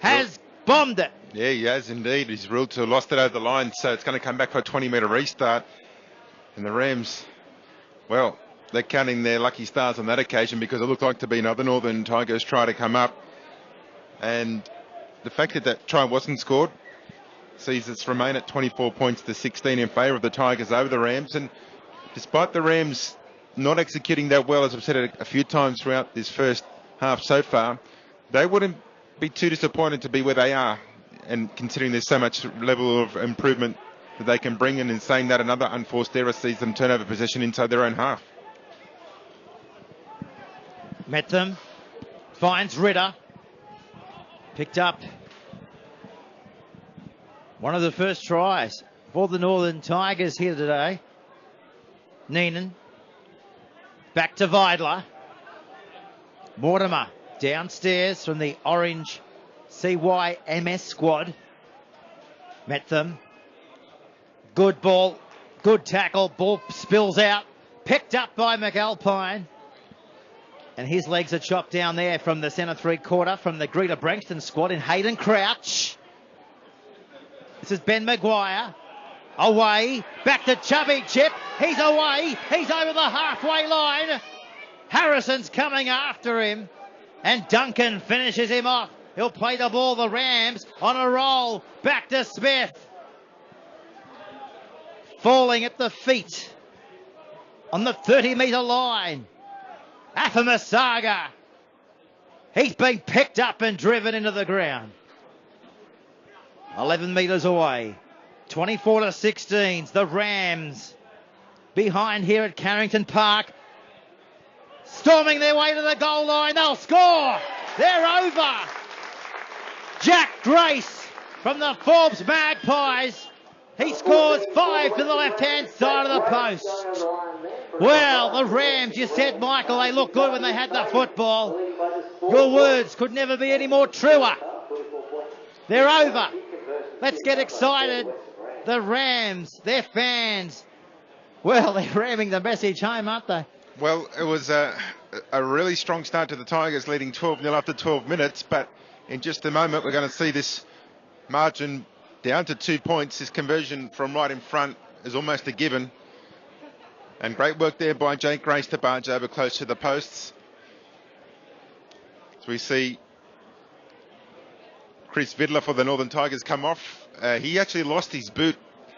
has bombed it. Yeah, he has indeed. He's ruled to have lost it over the line, so it's going to come back for a 20-metre restart. And the Rams, well, they're counting their lucky stars on that occasion, because it looked like to be another Northern Tigers try to come up. And the fact that that try wasn't scored sees us remain at 24 points to 16 in favour of the Tigers over the Rams. And despite the Rams not executing that well, as I've said a few times throughout this first half so far, they wouldn't be too disappointed to be where they are, and considering there's so much level of improvement that they can bring in saying that another unforced error sees them turn over possession inside their own half. Metham finds Ritter. Picked up one of the first tries for the Northern Tigers here today. Neenan. Back to Vidler. Mortimer downstairs from the orange CYMS squad. Metham. Good ball. Good tackle. Ball spills out. Picked up by McAlpine. And his legs are chopped down there from the centre three-quarter from the Greater Branxton squad in Hayden Crouch. This is Ben Maguire. Away. Back to Chubby Chip. He's away. He's over the halfway line. Harrison's coming after him. And Duncan finishes him off. He'll play the ball. The Rams on a roll. Back to Smith. Falling at the feet on the 30-metre line. Afamasaga. He's been picked up and driven into the ground. 11 metres away. 24 to 16. The Rams behind here at Carrington Park. Storming their way to the goal line. They'll score. They're over. Jack Grace from the Forbes Magpies. He scores 5 to the left-hand side of the post. Well, the Rams, you said, Michael, they looked good when they had the football. Your words could never be any more truer. They're over. Let's get excited. The Rams, their fans, well, they're ramming the message home, aren't they? Well, it was a really strong start to the Tigers, leading 12-0 after 12 minutes, but in just a moment we're going to see this margin down to 2 points. This conversion from right in front is almost a given. And great work there by Jake Grace to barge over close to the posts. So we see Chris Vidler for the Northern Tigers come off. He actually lost his boot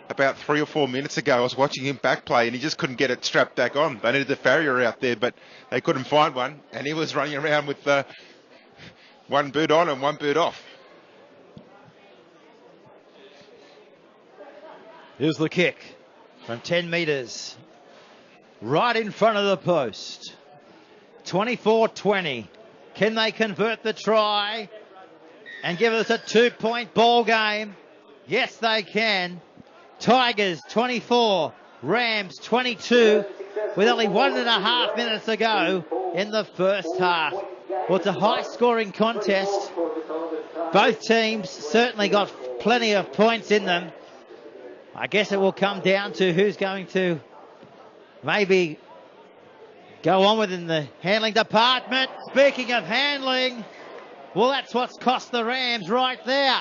about 3 or 4 minutes ago. I was watching him back play and he just couldn't get it strapped back on. They needed the farrier out there, but they couldn't find one. And he was running around with one boot on and one boot off. Here's the kick from 10 metres. Right in front of the post. 24-20. Can they convert the try and give us a 2-point ball game? Yes, they can. Tigers 24, Rams 22, with only 1.5 minutes to go in the first half. Well, it's a high-scoring contest. Both teams certainly got plenty of points in them. I guess it will come down to who's going to maybe go on within the handling department. Speaking of handling, well, that's what's cost the Rams right there.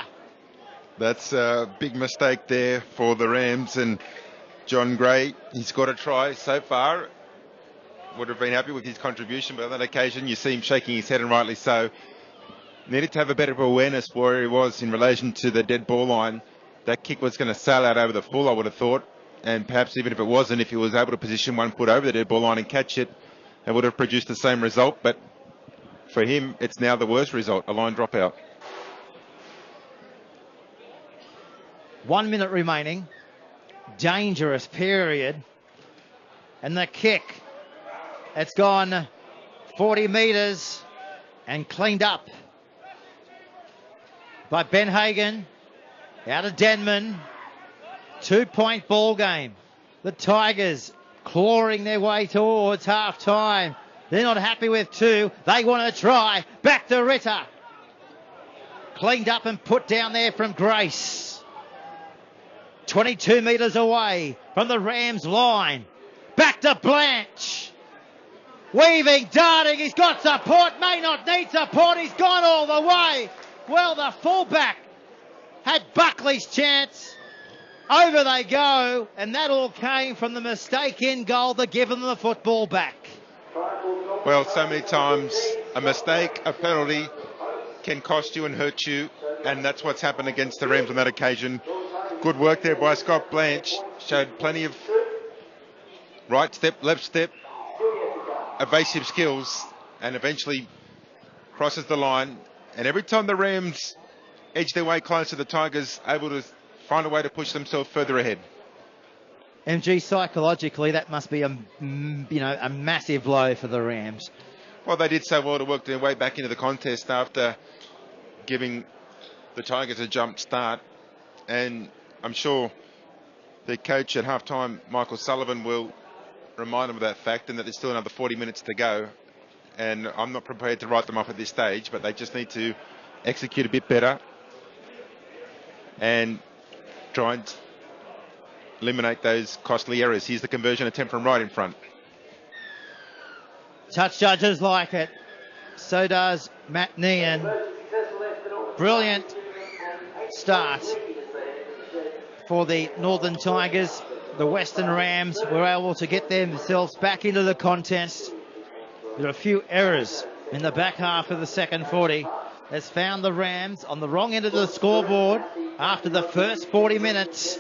That's a big mistake there for the Rams, and John Gray, he's got a try so far. Would have been happy with his contribution, but on that occasion you see him shaking his head, and rightly so. Needed to have a better awareness where he was in relation to the dead ball line. That kick was going to sail out over the full, I would have thought, and perhaps even if it wasn't, if he was able to position 1 foot over the dead ball line and catch it, it would have produced the same result. But for him, it's now the worst result, a line dropout. 1 minute remaining. Dangerous period. And the kick, it's gone 40 metres and cleaned up by Ben Hagan out of Denman. 2-point ball game. The Tigers clawing their way towards half time. They're not happy with 2. They want to try. Back to Ritter. Cleaned up and put down there from Grace. 22 metres away from the Rams line. Back to Blanche. Weaving, darting. He's got support. May not need support. He's gone all the way. Well, the fullback had Buckley's chance. Over they go. And that all came from the mistake in goal that gave them the football back. Well, so many times a mistake, a penalty can cost you and hurt you. And that's what's happened against the Rams on that occasion. Good work there by Scott Blanche. Showed plenty of right step, left step, evasive skills, and eventually crosses the line. And every time the Rams edge their way close to the Tigers, able to find a way to push themselves further ahead. MG, psychologically, that must be a massive blow for the Rams. Well, they did so well to work their way back into the contest after giving the Tigers a jump start. And I'm sure their coach at halftime, Michael Sullivan, will remind them of that fact and that there's still another 40 minutes to go. And I'm not prepared to write them off at this stage, but they just need to execute a bit better and try and eliminate those costly errors. Here's the conversion attempt from right in front. Touch judges like it. So does Matt Nean. Brilliant start for the Northern Tigers. The Western Rams were able to get themselves back into the contest. There are a few errors in the back half of the second 40. Has found the Rams on the wrong end of the scoreboard after the first 40 minutes.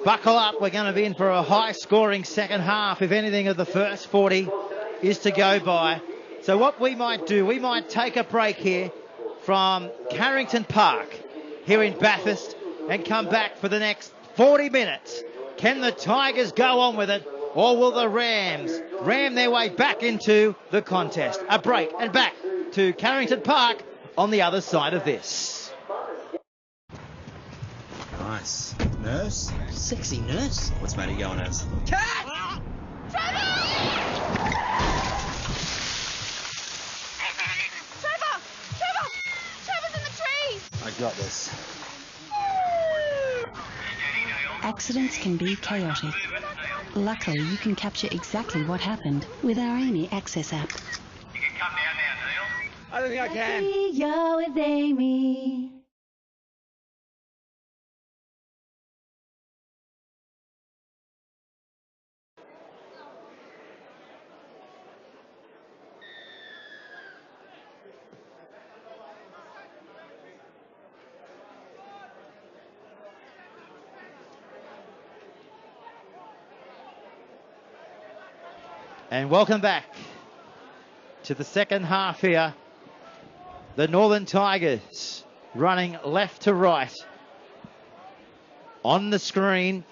Buckle up, we're going to be in for a high-scoring second half if anything of the first 40 is to go by. So what we might do, we might take a break here from Carrington Park here in Bathurst and come back for the next 40 minutes. Can the Tigers go on with it, or will the Rams ram their way back into the contest? A break and back to Carrington Park on the other side of this. Nice. Nurse? Sexy nurse. What's Matty going as? Trevor! Trevor's in the trees! I got this. Accidents can be chaotic. Luckily, you can capture exactly what happened with our Amy Access app. You can come down now, Neil. I don't think I can. You're with Amy. And welcome back to the second half here. The Northern Tigers running left to right on the screen.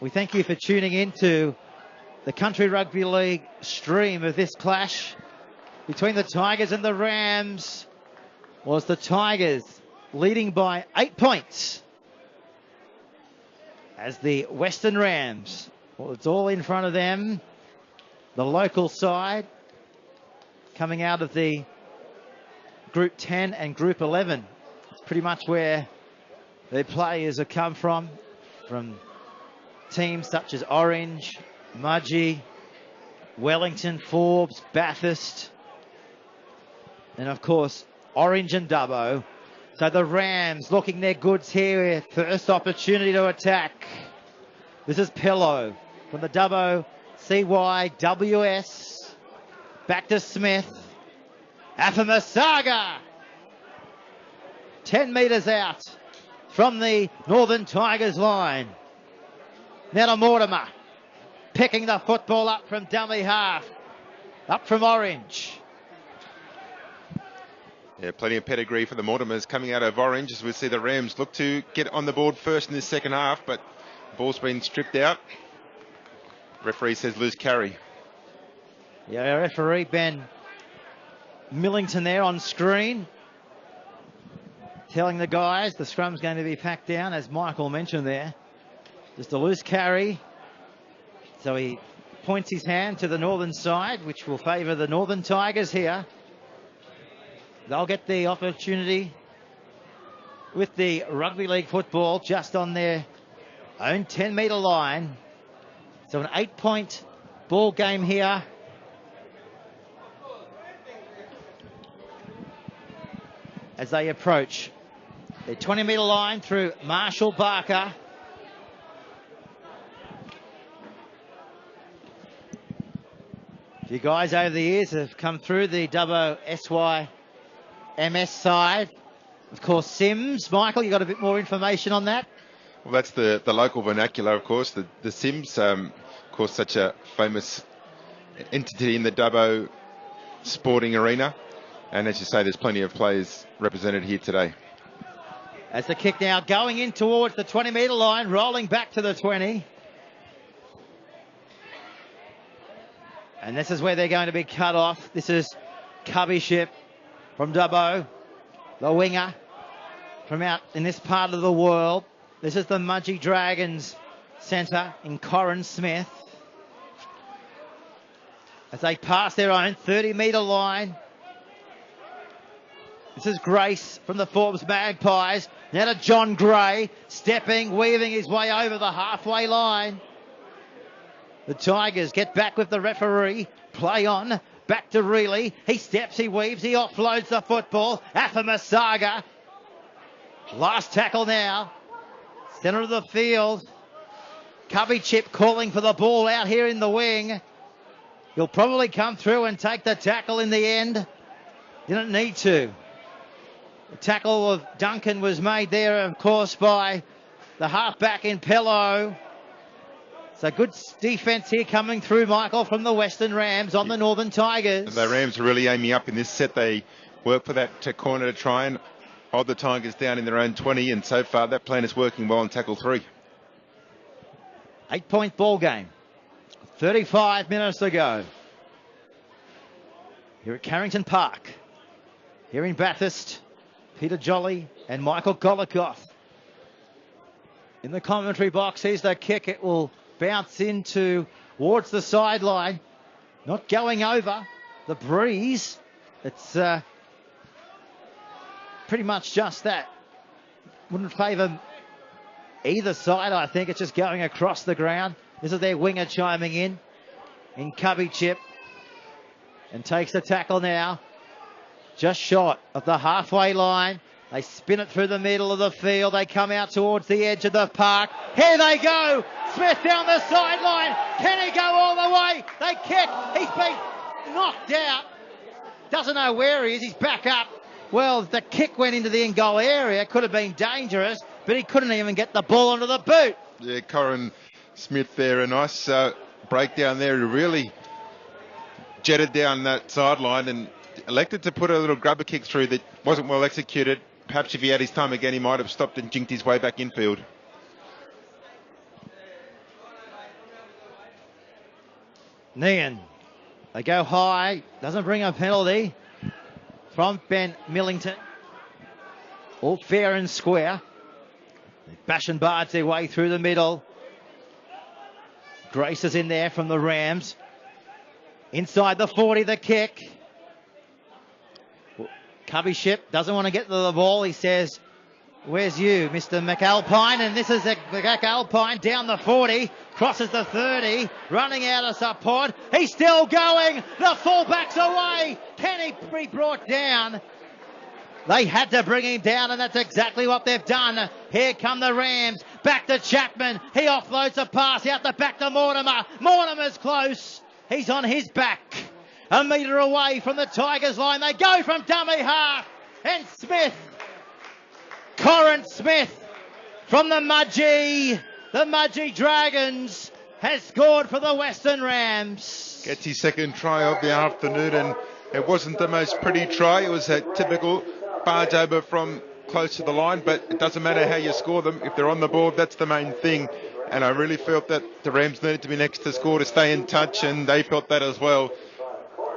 We thank you for tuning in to the Country Rugby League stream of this clash between the Tigers and the Rams. Was the Tigers leading by 8 points as the Western Rams, well, it's all in front of them. The local side coming out of the Group 10 and Group 11. It's pretty much where their players have come from teams such as Orange, Mudgee, Wellington, Forbes, Bathurst, and of course Orange and Dubbo. So the Rams looking their goods here. First opportunity to attack. This is Pillow from the Dubbo CYWS. Back to Smith. Afamasaga. 10 metres out from the Northern Tigers line. Now to Mortimer. Picking the football up from dummy half. Up from Orange. Yeah, plenty of pedigree for the Mortimers coming out of Orange, as we see the Rams look to get on the board first in this second half, but the ball's been stripped out. Referee says loose carry. Yeah, our referee Ben Millington there on screen, telling the guys the scrum's going to be packed down, as Michael mentioned there. Just a loose carry. So he points his hand to the northern side, which will favour the Northern Tigers here. They'll get the opportunity with the rugby league football just on their own 10-metre line. So an 8-point ball game here. As they approach the 20-metre line through Marshall Barker. A few guys over the years have come through the Dubbo SYMS side. Of course, Sims. Michael, you got a bit more information on that? Well, that's the local vernacular, of course. The Sims, of course, such a famous entity in the Dubbo sporting arena. And as you say, there's plenty of players represented here today. As the kick now going in towards the 20-metre line, rolling back to the 20. And this is where they're going to be cut off. This is Cubbyship from Dubbo, the winger from out in this part of the world. This is the Mudgee Dragons centre in Corin Smith. As they pass their own 30-metre line. This is Grace from the Forbes Magpies. Now to John Gray, stepping, weaving his way over the halfway line. The Tigers get back with the referee. Play on. Back to Reilly. He steps, he weaves, he offloads the football. Afamasaga. Last tackle now. Centre of the field. Cubbychip calling for the ball out here in the wing. He'll probably come through and take the tackle in the end. Didn't need to. The tackle of Duncan was made there, of course, by the halfback in Pello. So good defence here coming through, Michael, from the Western Rams on the Northern Tigers. And the Rams are really aiming up in this set. They work for that corner to try and hold the Tigers down in their own 20, and so far that plan is working well on tackle 3. 8-point ball game. 35 minutes to go. Here at Carrington Park. Here in Bathurst, Peter Jolly and Michael Golikoff. In the commentary box, here's the kick. It will bounce in towards the sideline. Not going over the breeze. It's pretty much just that. Wouldn't favour either side, I think. It's just going across the ground. This is their winger chiming in Cubbychip. And takes the tackle now. Just short of the halfway line. They spin it through the middle of the field. They come out towards the edge of the park. Here they go. Smith down the sideline. Can he go all the way? They kick. He's been knocked out. Doesn't know where he is. He's back up. Well, the kick went into the in-goal area. Could have been dangerous, but he couldn't even get the ball onto the boot. Yeah, Corin Smith there. A nice breakdown there. He really jetted down that sideline and elected to put a little grubber kick through that wasn't well executed. Perhaps if he had his time again, he might have stopped and jinked his way back infield. Nian. They go high. Doesn't bring a penalty from Ben Millington. All fair and square. They bash and barge their way through the middle. Grace is in there from the Rams. Inside the 40, the kick. Cubbyship doesn't want to get to the ball. He says, where's you, Mr. McAlpine? And this is McAlpine down the 40, crosses the 30, running out of support. He's still going. The fullback's away. Can he be brought down? They had to bring him down, and that's exactly what they've done. Here come the Rams. Back to Chapman. He offloads a pass out the back to Mortimer. Mortimer's close. He's on his back. A metre away from the Tigers line. They go from dummy half. And Smith, Corin Smith from the Mudgee Dragons has scored for the Western Rams. Gets his second try of the afternoon, and It wasn't the most pretty try. It was a typical barge over from close to the line, but it doesn't matter how you score them. If they're on the board, that's the main thing. And I really felt that the Rams needed to be next to score to stay in touch, and they felt that as well.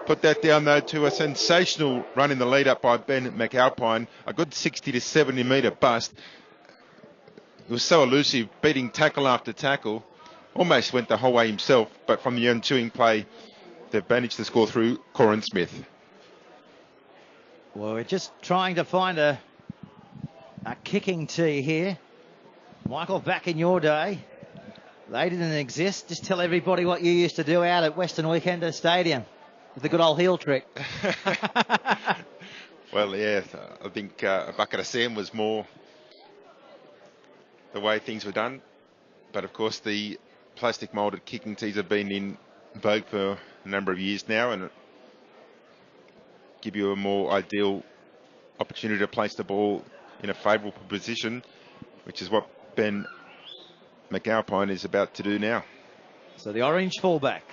Put that down, though, to a sensational run in the lead-up by Ben McAlpine. A good 60 to 70 metre bust. It was so elusive, beating tackle after tackle. Almost went the whole way himself, but from the ensuing play, they've managed to score through Corin Smith. Well, we're just trying to find a kicking tee here. Michael, back in your day, they didn't exist. Just tell everybody what you used to do out at Western Weekender Stadium with the good old heel trick. Well, yeah, I think a bucket of sand was more the way things were done. But, of course, the plastic moulded kicking tees have been in vogue for a number of years now, and give you a more ideal opportunity to place the ball in a favourable position, which is what Ben McAlpine is about to do now. So the orange fullback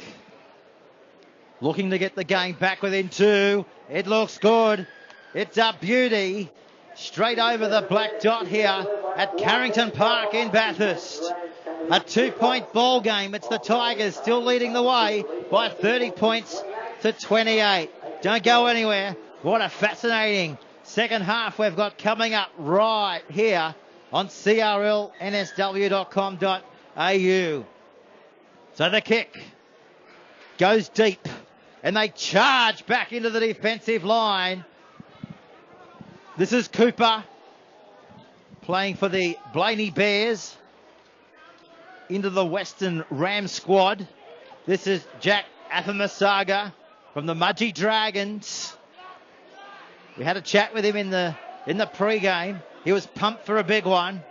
looking to get the game back within 2. It looks good. It's a beauty. Straight over the black dot here at Carrington Park in Bathurst. A 2-point ball game. It's the Tigers still leading the way by 30 points to 28. Don't go anywhere. What a fascinating second half we've got coming up right here on crlnsw.com.au. So the kick goes deep and they charge back into the defensive line. This is Cooper playing for the Blaney Bears into the Western Ram squad. This is Jack Afamasaga from the Mudgee Dragons. We had a chat with him in the pre-game. He was pumped for a big one.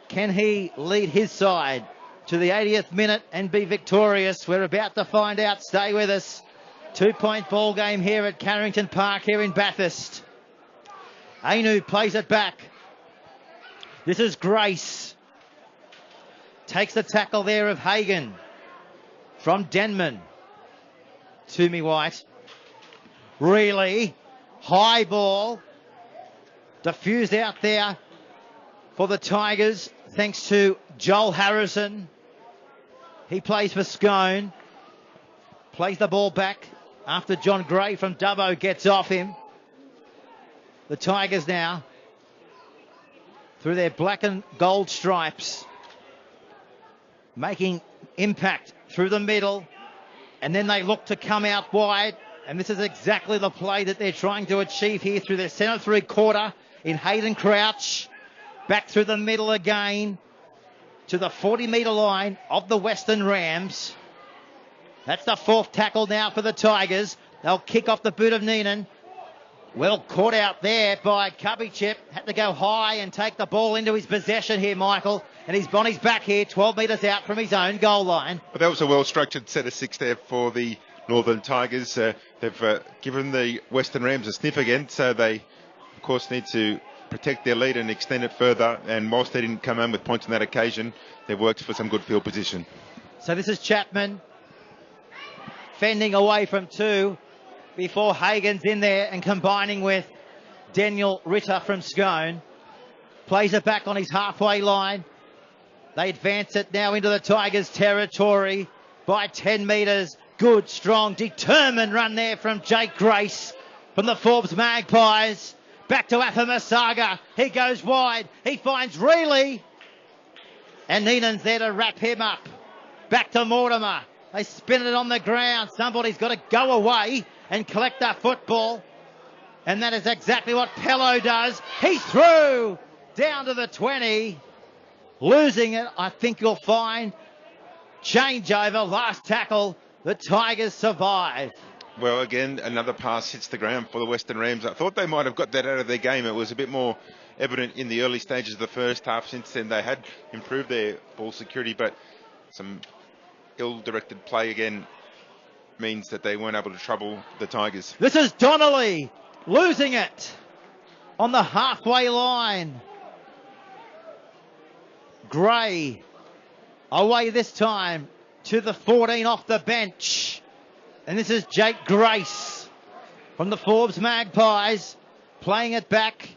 Can he lead his side to the 80th minute and be victorious? We're about to find out. Stay with us. 2-point ball game here at Carrington Park here in Bathurst. Ainu plays it back. This is Grace. Takes the tackle there of Hagan from Denman. Toomey White. Really high ball. Diffused out there for the Tigers thanks to Joel Harrison. He plays for Scone. Plays the ball back after John Gray from Dubbo gets off him. The Tigers now, through their black and gold stripes, making impact through the middle, and then they look to come out wide, and this is exactly the play that they're trying to achieve here through their centre three-quarter in Hayden Crouch. Back through the middle again to the 40-metre line of the Western Rams. That's the 4th tackle now for the Tigers. They'll kick off the boot of Neenan. Well caught out there by Cubby-Chip. Had to go high and take the ball into his possession here, Michael. And he's on his back here, 12 metres out from his own goal line. But that was a well-structured set of 6 there for the Northern Tigers. They've given the Western Rams a sniff again, so they, of course, need to protect their lead and extend it further. And whilst they didn't come home with points on that occasion, they worked for some good field position. So this is Chapman fending away from 2. Before Hagan's in there and combining with Daniel Ritter from Scone. Plays it back on his halfway line. They advance it now into the Tigers' territory by 10 metres. Good, strong, determined run there from Jake Grace from the Forbes Magpies. Back to Afamasaga. He goes wide. He finds Reilly. And Neenan's there to wrap him up. Back to Mortimer. They spin it on the ground. Somebody's got to go away and collect that football. And that is exactly what Pello does. He's through down to the 20. Losing it, I think you'll find. Changeover, last tackle. The Tigers survive. Well, again, another pass hits the ground for the Western Rams. I thought they might have got that out of their game. It was a bit more evident in the early stages of the first half. Since then, they had improved their ball security, but some ill-directed play again means that they weren't able to trouble the Tigers. This is Donnelly losing it on the halfway line. Gray away this time to the 14 off the bench. And this is Jake Grace from the Forbes Magpies, playing it back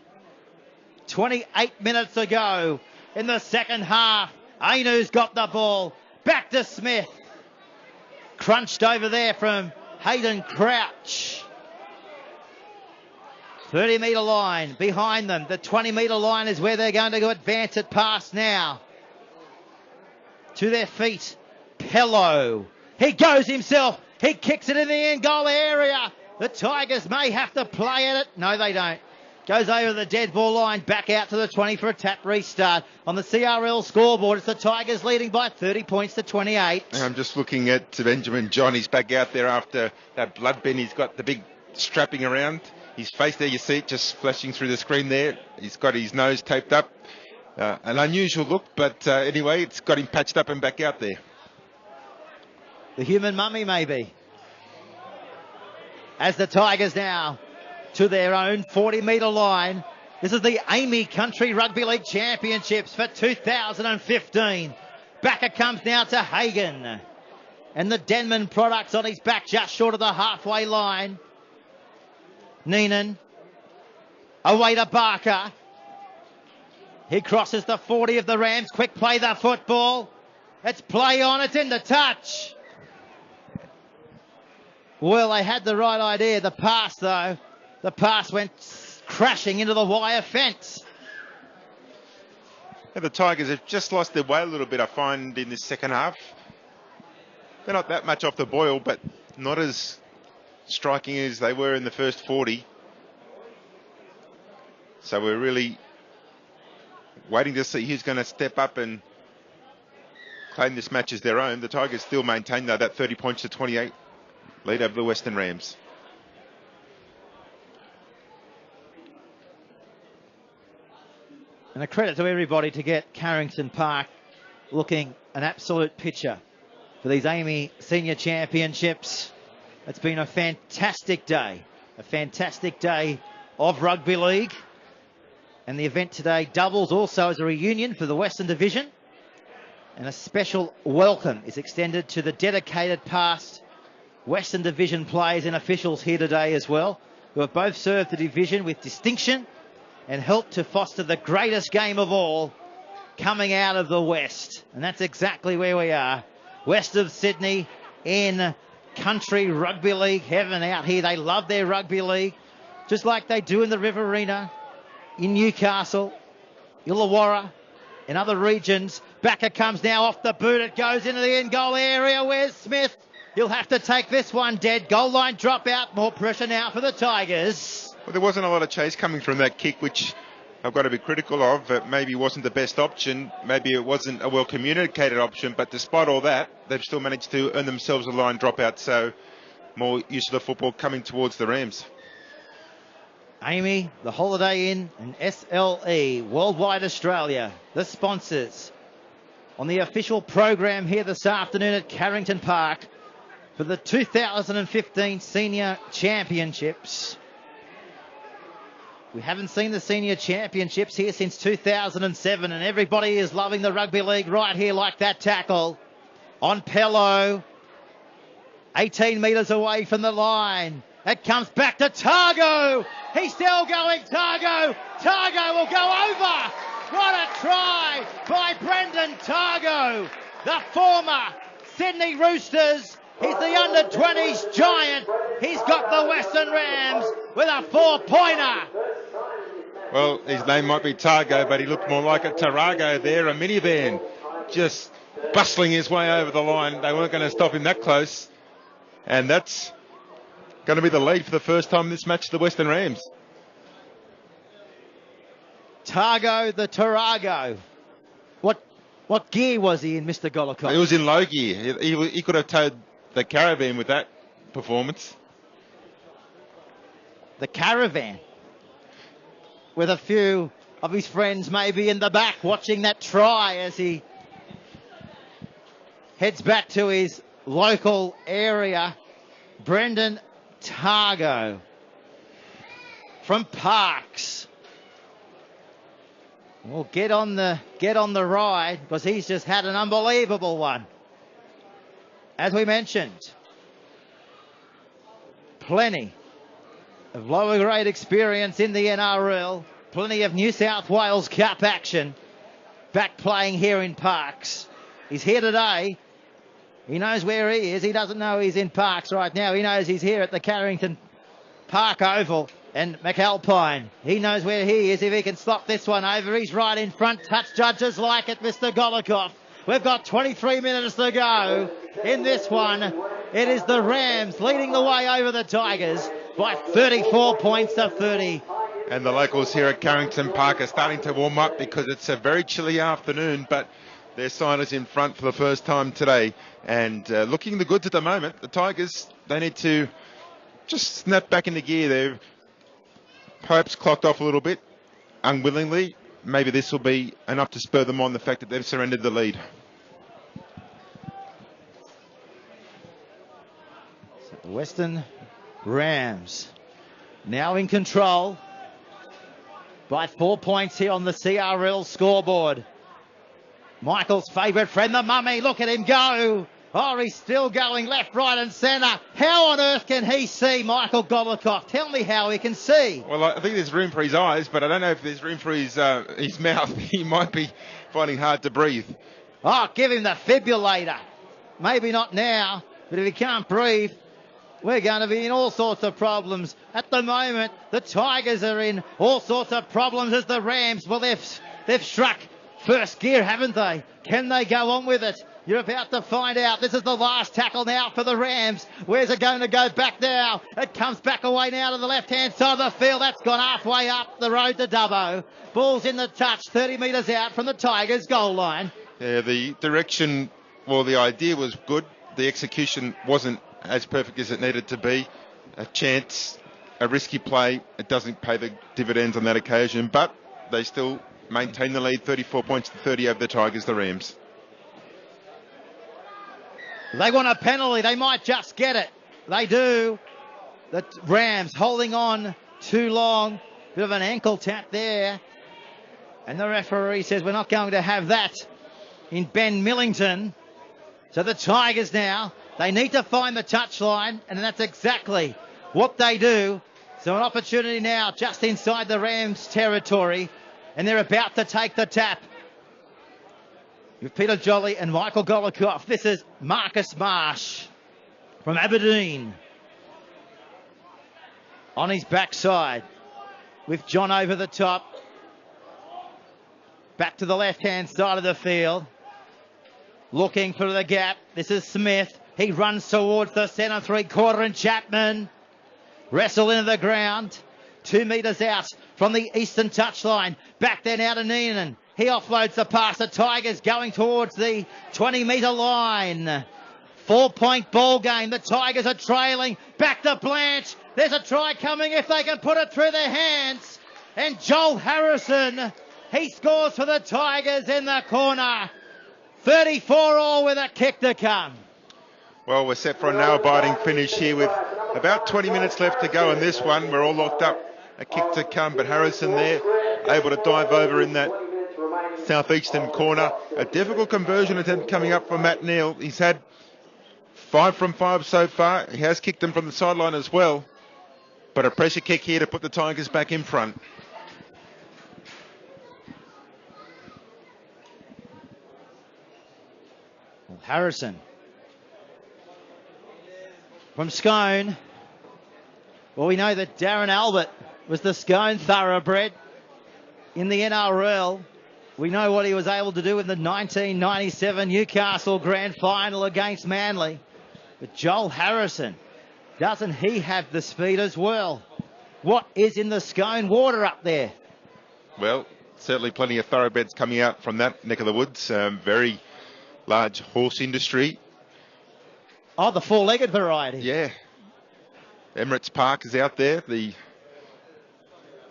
28 minutes ago in the second half. Ainu's got the ball. Back to Smith. Crunched over there from Hayden Crouch. 30-metre line behind them. The 20-metre line is where they're going to go advance it past now. To their feet, Pello. He goes himself. He kicks it in the end goal area. The Tigers may have to play at it. No, they don't. Goes over the dead ball line, back out to the 20 for a tap restart. On the CRL scoreboard, it's the Tigers leading by 30 points to 28. I'm just looking at Benjamin John. He's back out there after that blood bin. He's got the big strapping around his face there. You see it just flashing through the screen there. He's got his nose taped up. An unusual look, but anyway, it's got him patched up and back out there. The human mummy, maybe. As the Tigers now to their own 40-metre line. This is the Amy Country Rugby League Championships for 2015. Back it comes now to Hagan. And the Denman products on his back just short of the halfway line. Neenan. Away to Barker. He crosses the 40 of the Rams. Quick play the football. It's play on. It's in the touch. Well, they had the right idea. The pass, though. The pass went crashing into the wire fence. Yeah, the Tigers have just lost their way a little bit, I find, in this second half. They're not that much off the boil, but not as striking as they were in the first 40. So we're really waiting to see who's going to step up and claim this match as their own. The Tigers still maintain, though, that 30 points to 28 lead over the Western Rams. And a credit to everybody to get Carrington Park looking an absolute picture for these Amy Senior Championships. It's been a fantastic day of rugby league. And the event today doubles also as a reunion for the Western Division. And a special welcome is extended to the dedicated past Western Division players and officials here today as well, who have both served the division with distinction and helped to foster the greatest game of all coming out of the West. And that's exactly where we are. West of Sydney in country rugby league heaven out here. They love their rugby league, just like they do in the Riverina, in Newcastle, Illawarra, in other regions. Backer comes now off the boot. It goes into the end goal area. Where's Smith? He'll have to take this one dead. Goal line drop out. More pressure now for the Tigers. Well, there wasn't a lot of chase coming from that kick, which I've got to be critical of. It maybe wasn't the best option. Maybe it wasn't a well-communicated option. But despite all that, they've still managed to earn themselves a line dropout. So more use of the football coming towards the Rams. Amy, the Holiday Inn and SLE, Worldwide Australia, the sponsors on the official program here this afternoon at Carrington Park for the 2015 Senior Championships. We haven't seen the Senior Championships here since 2007, and everybody is loving the rugby league right here, like that tackle on Pello. 18 metres away from the line. It comes back to Targo. He's still going, Targo. Targo will go over. What a try by Brendan Targo, the former Sydney Roosters. He's the under-20s giant. He's got the Western Rams with a 4-pointer. Well, his name might be Targo, but he looked more like a Tarago there, a minivan, just bustling his way over the line. They weren't going to stop him that close. And that's going to be the lead for the first time in this match, the Western Rams. Targo the Tarago. What gear was he in, Mr. Golokov? He was in low gear. He could have towed the caravan with that performance. The caravan, with a few of his friends maybe in the back watching that try as he heads back to his local area. Brendan Targo from Parks will get on the ride, because he's just had an unbelievable one. As we mentioned, plenty of lower grade experience in the NRL. Plenty of New South Wales Cup action. Back playing here in Parks. He's here today. He knows where he is. He doesn't know he's in Parks right now. He knows he's here at the Carrington Park Oval and McAlpine. He knows where he is. If he can slot this one over, he's right in front. Touch judges like it, Mr. Golikoff. We've got 23 minutes to go in this one. It is the Rams leading the way over the Tigers by 34 points to 30. And the locals here at Carrington Park are starting to warm up because it's a very chilly afternoon, but their side is in front for the first time today and looking the goods at the moment. The Tigers, they need to just snap back into gear. Their hopes clocked off a little bit unwillingly. Maybe this will be enough to spur them on, the fact that they've surrendered the lead. So the Western Rams now in control by 4 points here on the CRL scoreboard. Michael's favourite friend, the Mummy. Look at him go. Oh, he's still going left, right and centre. How on earth can he see, Michael Golikoff? Tell me how he can see. Well, I think there's room for his eyes, but I don't know if there's room for his mouth. He might be finding hard to breathe. Oh, give him the fibrillator. Maybe not now, but if he can't breathe, we're going to be in all sorts of problems. At the moment, the Tigers are in all sorts of problems as the Rams, well, they've struck first gear, haven't they? Can they go on with it? You're about to find out. This is the last tackle now for the Rams. Where's it going to go back now? It comes back away now to the left-hand side of the field. That's gone halfway up the road to Dubbo. Ball's in the touch, 30 metres out from the Tigers' goal line. Yeah, the direction, well, the idea was good. The execution wasn't as perfect as it needed to be. A chance, a risky play. It doesn't pay the dividends on that occasion, but they still maintain the lead, 34 points to 30 over the Tigers, the Rams. They want a penalty. They might just get it. They do. The Rams holding on too long. Bit of an ankle tap there. And the referee says we're not going to have that in Ben Millington. So the Tigers now, they need to find the touchline, and that's exactly what they do. So an opportunity now just inside the Rams territory, and they're about to take the tap. With Peter Jolly and Michael Golikoff. This is Marcus Marsh from Aberdeen. On his backside with John over the top. Back to the left-hand side of the field. Looking for the gap. This is Smith. He runs towards the centre three-quarter and Chapman. Wrestle into the ground. 2 metres out from the eastern touchline. Back there now to Neenan. He offloads the pass. The Tigers going towards the 20-metre line. 4-point ball game. The Tigers are trailing. Back to Blanche. There's a try coming if they can put it through their hands. And Joel Harrison, he scores for the Tigers in the corner. 34 all with a kick to come. Well, we're set for a nail-biting finish here with about 20 minutes left to go in this one. We're all locked up. A kick to come, but Harrison there able to dive over in that southeastern corner. A difficult conversion attempt coming up from Matt Neal. He's had 5 from 5 so far. He has kicked them from the sideline as well. But a pressure kick here to put the Tigers back in front. Well, Harrison from Scone. Well, we know that Darren Albert was the Scone thoroughbred in the NRL. We know what he was able to do in the 1997 Newcastle Grand Final against Manly. But Joel Harrison, doesn't he have the speed as well? What is in the Scone water up there? Well, certainly plenty of thoroughbreds coming out from that neck of the woods. Very large horse industry. Oh, the four-legged variety. Yeah. Emirates Park is out there. The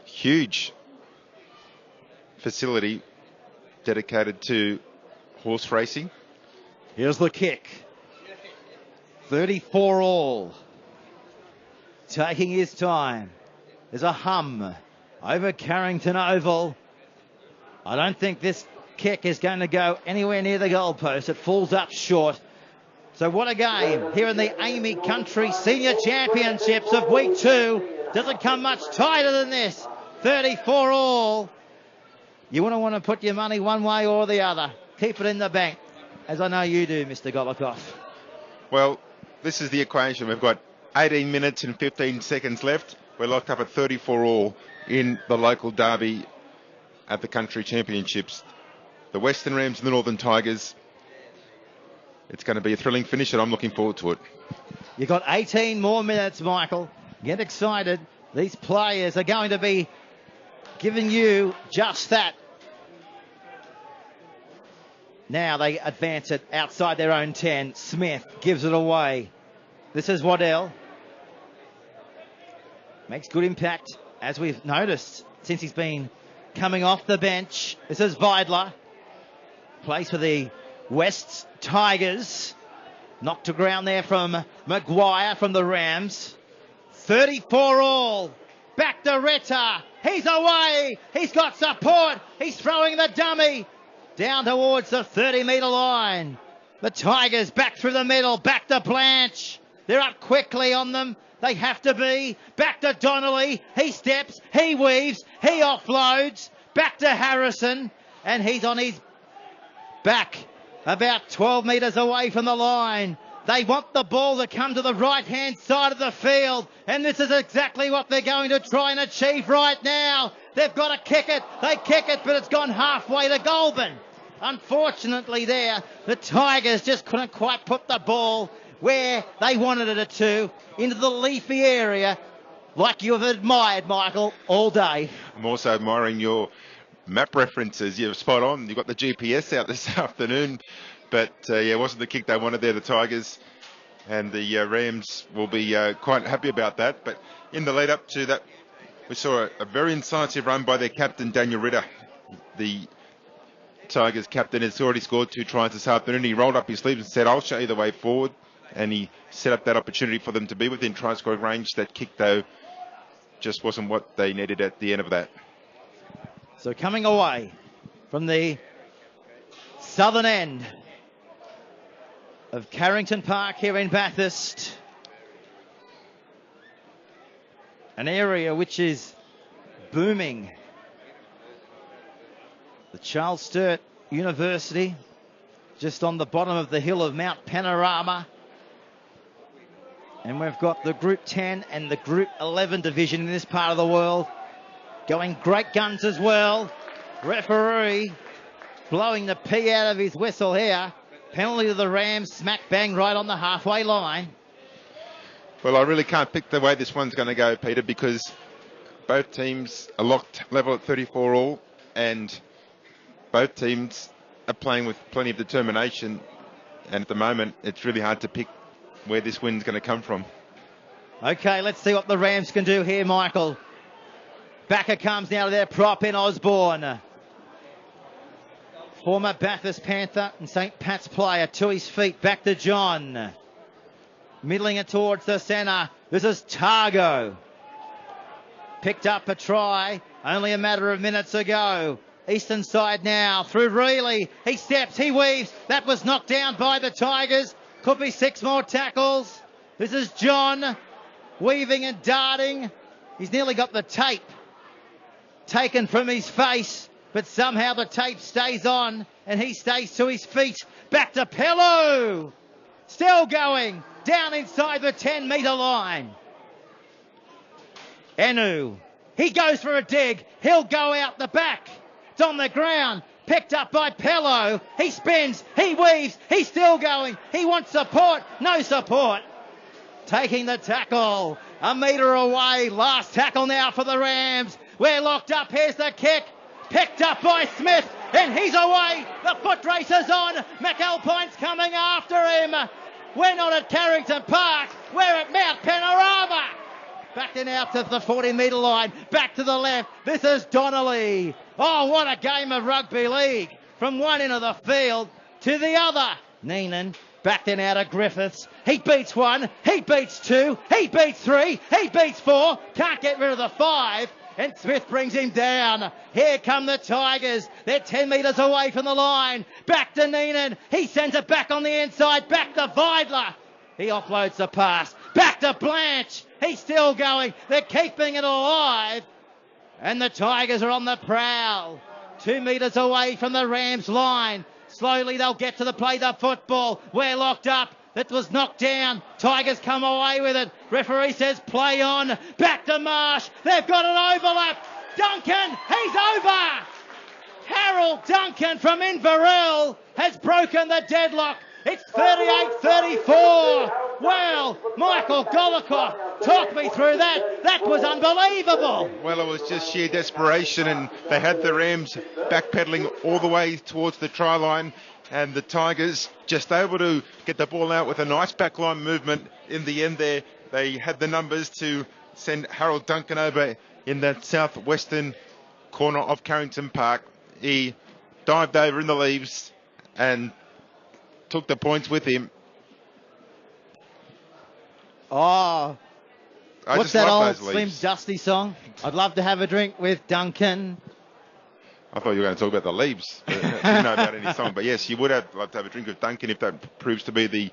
huge facility dedicated to horse racing. Here's the kick. 34 all. Taking his time. There's a hum over Carrington Oval. I don't think this kick is going to go anywhere near the goalpost. It falls up short. So what a game here in the Amy Country Senior Championships of Week 2. Doesn't come much tighter than this. 34 all. You wouldn't want to put your money one way or the other. Keep it in the bank, as I know you do, Mr. Golikoff. Well, this is the equation. We've got 18 minutes and 15 seconds left. We're locked up at 34 all in the local derby at the country championships. The Western Rams and the Northern Tigers. It's going to be a thrilling finish, and I'm looking forward to it. You've got 18 more minutes, Michael. Get excited. These players are going to be giving you just that. Now they advance it outside their own 10. Smith gives it away. This is Waddell. Makes good impact, as we've noticed, since he's been coming off the bench. This is Vidler. Plays for the West Tigers. Knocked to ground there from Maguire from the Rams. 34 all. Back to Retta. He's away. He's got support. He's throwing the dummy down towards the 30-metre line. The Tigers back through the middle. Back to Blanche. They're up quickly on them. They have to be. Back to Donnelly. He steps. He weaves. He offloads. Back to Harrison. And he's on his back about 12 metres away from the line. They want the ball to come to the right-hand side of the field, and this is exactly what they're going to try and achieve right now. They've got to kick it. They kick it, but it's gone halfway to Goulburn. Unfortunately there, the Tigers just couldn't quite put the ball where they wanted it to, into the leafy area, like you've admired, Michael, all day. I'm also admiring your map references. You're spot on. You've got the GPS out this afternoon. But, yeah, it wasn't the kick they wanted there, the Tigers. And the Rams will be quite happy about that. But in the lead-up to that, we saw a very incisive run by their captain, Daniel Ritter. The Tigers captain has already scored 2 tries this afternoon. He rolled up his sleeves and said, I'll show you the way forward. And he set up that opportunity for them to be within try-scoring range. That kick, though, just wasn't what they needed at the end of that. So coming away from the southern end of Carrington Park here in Bathurst, an area which is booming. The Charles Sturt University, just on the bottom of the hill of Mount Panorama. And we've got the Group 10 and the Group 11 division in this part of the world going great guns as well. Referee blowing the pee out of his whistle here. Penalty to the Rams, smack bang right on the halfway line. Well, I really can't pick the way this one's going to go, Peter, because both teams are locked level at 34 all, and both teams are playing with plenty of determination. And at the moment, it's really hard to pick where this win's going to come from. Okay, let's see what the Rams can do here, Michael. Backer comes now to their prop in Osborne. Former Bathurst Panther and St. Pat's player to his feet. Back to John. Middling it towards the centre. This is Targo. Picked up a try only a matter of minutes ago. Eastern side now through Reilly. He steps, he weaves. That was knocked down by the Tigers. Could be 6 more tackles. This is John weaving and darting. He's nearly got the tape taken from his face, but somehow the tape stays on and he stays to his feet. Back to Pello. Still going down inside the 10-metre line. Enu. He goes for a dig. He'll go out the back. It's on the ground. Picked up by Pello. He spins. He weaves. He's still going. He wants support. No support. Taking the tackle. A metre away. Last tackle now for the Rams. We're locked up. Here's the kick. Picked up by Smith. And he's away. The foot race is on. McAlpine's coming after him. We're not at Carrington Park. We're at Mount Panorama. Backing out to the 40-metre line. Back to the left. This is Donnelly. Oh, what a game of rugby league. From one end of the field to the other. Neenan back then out of Griffiths. He beats 1. He beats 2. He beats 3. He beats 4. Can't get rid of the 5. And Smith brings him down. Here come the Tigers. They're 10 metres away from the line. Back to Neenan. He sends it back on the inside. Back to Vidler. He offloads the pass. Back to Blanche. He's still going. They're keeping it alive. And the Tigers are on the prowl. 2 metres away from the Rams line. Slowly they'll get to the play the football. We're locked up. It was knocked down. Tigers come away with it. Referee says play on. Back to Marsh. They've got an overlap. Duncan, he's over. Harold Duncan from Inverell has broken the deadlock. It's 38-34. Well, Michael Golikoff, talk me through that. That was unbelievable. Well, it was just sheer desperation, and they had the Rams backpedaling all the way towards the try line, and the Tigers just able to get the ball out with a nice backline movement. In the end there, they had the numbers to send Harold Duncan over in that southwestern corner of Carrington Park. He dived over in the leaves and took the points with him. Oh, I what's just that love old those Slim leaves. Dusty song? I'd love to have a drink with Duncan. I thought you were going to talk about the leaves. I didn't know about any song, but yes, you would have loved to have a drink with Duncan if that proves to be the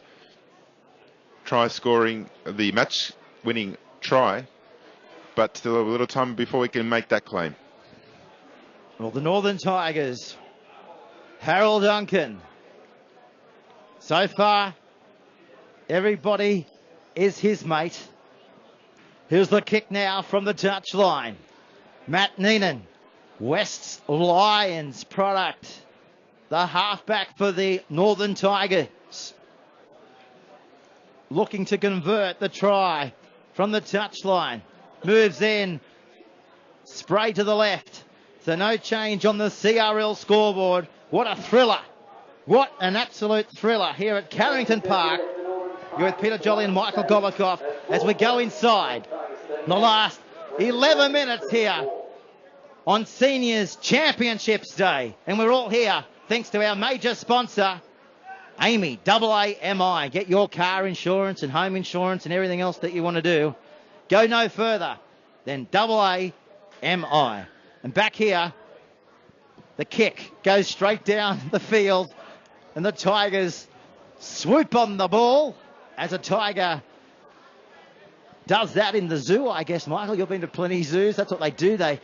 the match-winning try. But still a little time before we can make that claim. Well, the Northern Tigers, Harold Duncan. So far, everybody is his mate. Here's the kick now from the touch line. Matt Neenan, West's Lions product. The halfback for the Northern Tigers. Looking to convert the try from the touch line. Moves in. Spray to the left. So no change on the CRL scoreboard. What a thriller. What an absolute thriller here at Carrington Park. You're with Peter Jolly and Michael Golikoff as we go inside the last 11 minutes here on Seniors Championships Day. And we're all here thanks to our major sponsor, Amy, AAMI. Get your car insurance and home insurance and everything else that you want to do. Go no further than AAMI. And back here, the kick goes straight down the field and the Tigers swoop on the ball as a Tiger does that in the zoo, I guess. Michael, you've been to plenty of zoos. That's what they do. They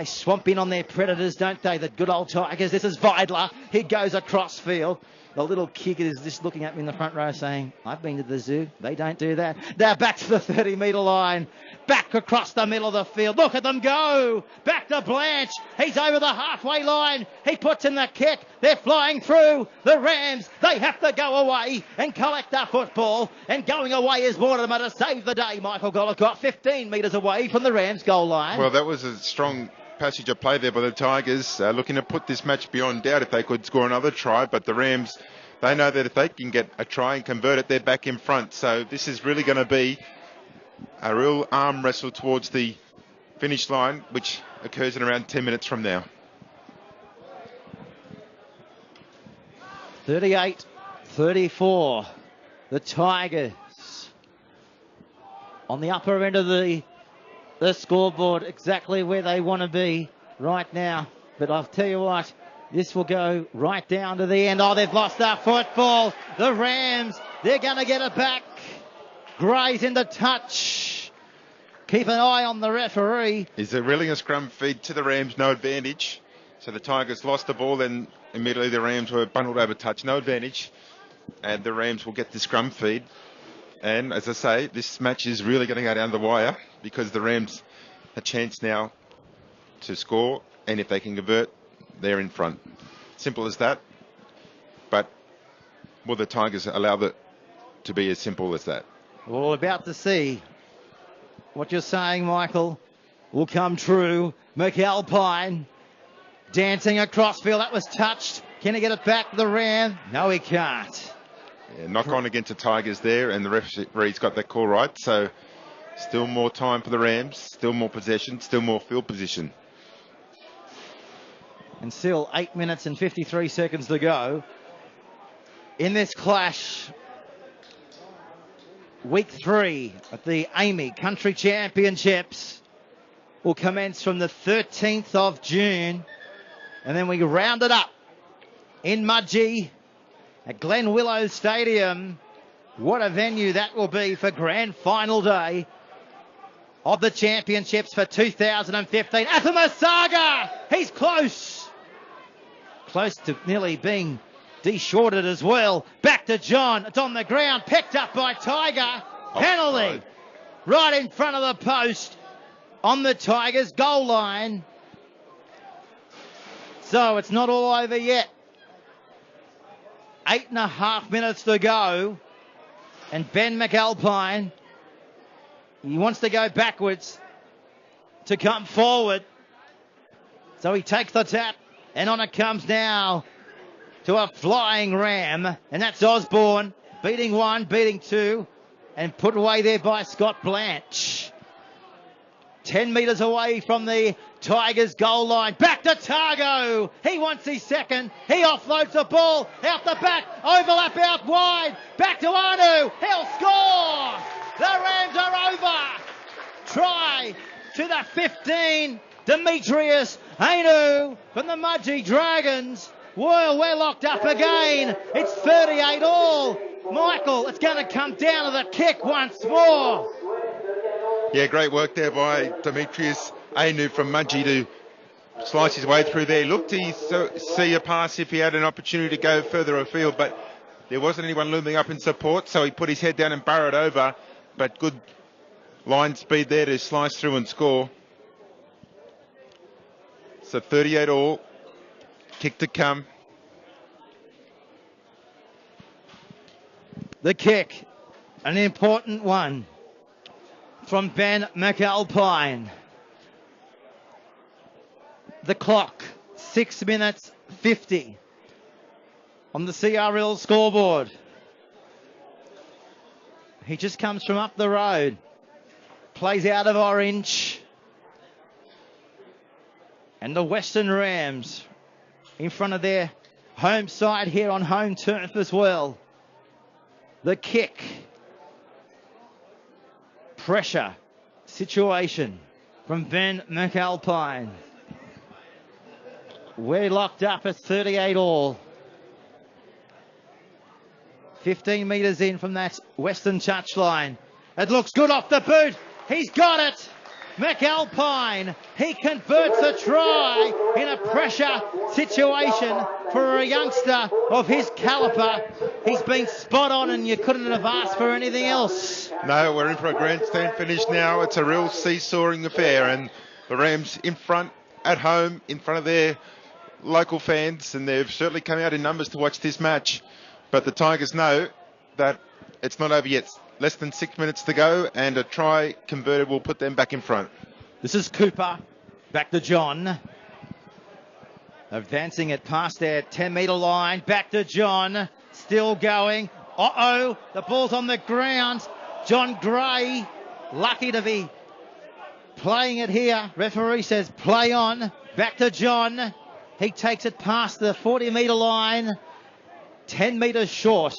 swamp in on their predators, don't they? The good old Tigers. This is Vidler. He goes across field. The little kid is just looking at me in the front row saying, I've been to the zoo. They don't do that. They're back to the 30-metre line. Back across the middle of the field. Look at them go. Back to Blanche. He's over the halfway line. He puts in the kick. They're flying through. The Rams, they have to go away and collect the football. And going away is Mortimer to save the day. Michael Golikoff, 15 metres away from the Rams goal line. Well, that was a strong passage of play there by the Tigers, looking to put this match beyond doubt if they could score another try. But the Rams, they know that if they can get a try and convert it, they're back in front. So this is really going to be a real arm wrestle towards the finish line, which occurs in around 10 minutes from now. 38-34. The Tigers on the upper end of the scoreboard, exactly where they want to be right now. But I'll tell you what, this will go right down to the end. Oh, they've lost that football. The Rams, they're going to get it back. Gray's in the touch. Keep an eye on the referee. Is there really a scrum feed to the Rams? No advantage. So the Tigers lost the ball, then immediately the Rams were bundled over touch. No advantage. And the Rams will get the scrum feed. And as I say, this match is really going to go down the wire because the Rams have a chance now to score. And if they can convert, they're in front. Simple as that. But will the Tigers allow it to be as simple as that? Well, we're about to see what you're saying, Michael, will come true. McAlpine dancing across field. That was touched. Can he get it back to the Ram? No, he can't. Yeah, knock on against the Tigers there, and the referee's got that call right. So still more time for the Rams, still more possession, still more field position. And still 8 minutes and 53 seconds to go in this clash. Week 3 of the Amy Country Championships will commence from the 13th of June. And then we round it up in Mudgee at Glen Willow Stadium What a venue that will be for grand final day of the championships for 2015. Athamassaga, he's close. Close to nearly being de-shorted as well. Back to John, it's on the ground, picked up by Tiger. Penalty right in front of the post on the Tigers goal line. So it's not all over yet. 8.5 minutes to go. And Ben McAlpine, he wants to go backwards to come forward. So he takes the tap, and on it comes now to a flying ram. And that's Osborne, beating one, beating two, and put away there by Scott Blanche. 10 metres away from the Tigers goal line. Back to Targo. He wants his second. He offloads the ball out the back. Overlap out wide. Back to Anu. He'll score. The Rams are over. Try to the 15. Demetrius Anu from the Mudgee Dragons. Well, we're locked up again. It's 38 all. Michael, it's going to come down to the kick once more. Yeah, great work there by Demetrius Anu from Mudgee to slice his way through there. Looked to see a pass if he had an opportunity to go further afield, but there wasn't anyone looming up in support, so he put his head down and burrowed over. But good line speed there to slice through and score. So 38 all. Kick to come. The kick, an important one from Ben McAlpine. The clock, 6 minutes 50 on the CRL scoreboard. He just comes from up the road, plays out of Orange. And the Western Rams in front of their home side here on home turf as well. The kick. Pressure situation from Ben McAlpine. We're locked up at 38 all. 15 metres in from that Western touchline. It looks good off the boot. He's got it. McAlpine, he converts a try in a pressure situation for a youngster of his calibre. He's been spot on, and you couldn't have asked for anything else. No, we're in for a grandstand finish now. It's a real seesawing affair, and the Rams in front at home in front of their local fans, and they've certainly come out in numbers to watch this match. But the Tigers know that it's not over yet. Less than 6 minutes to go, and a try converted will put them back in front. This is Cooper. Back to John. Advancing it past their 10-metre line. Back to John. Still going. Uh-oh. The ball's on the ground. John Gray. Lucky to be playing it here. Referee says play on. Back to John. He takes it past the 40-metre line. 10 metres short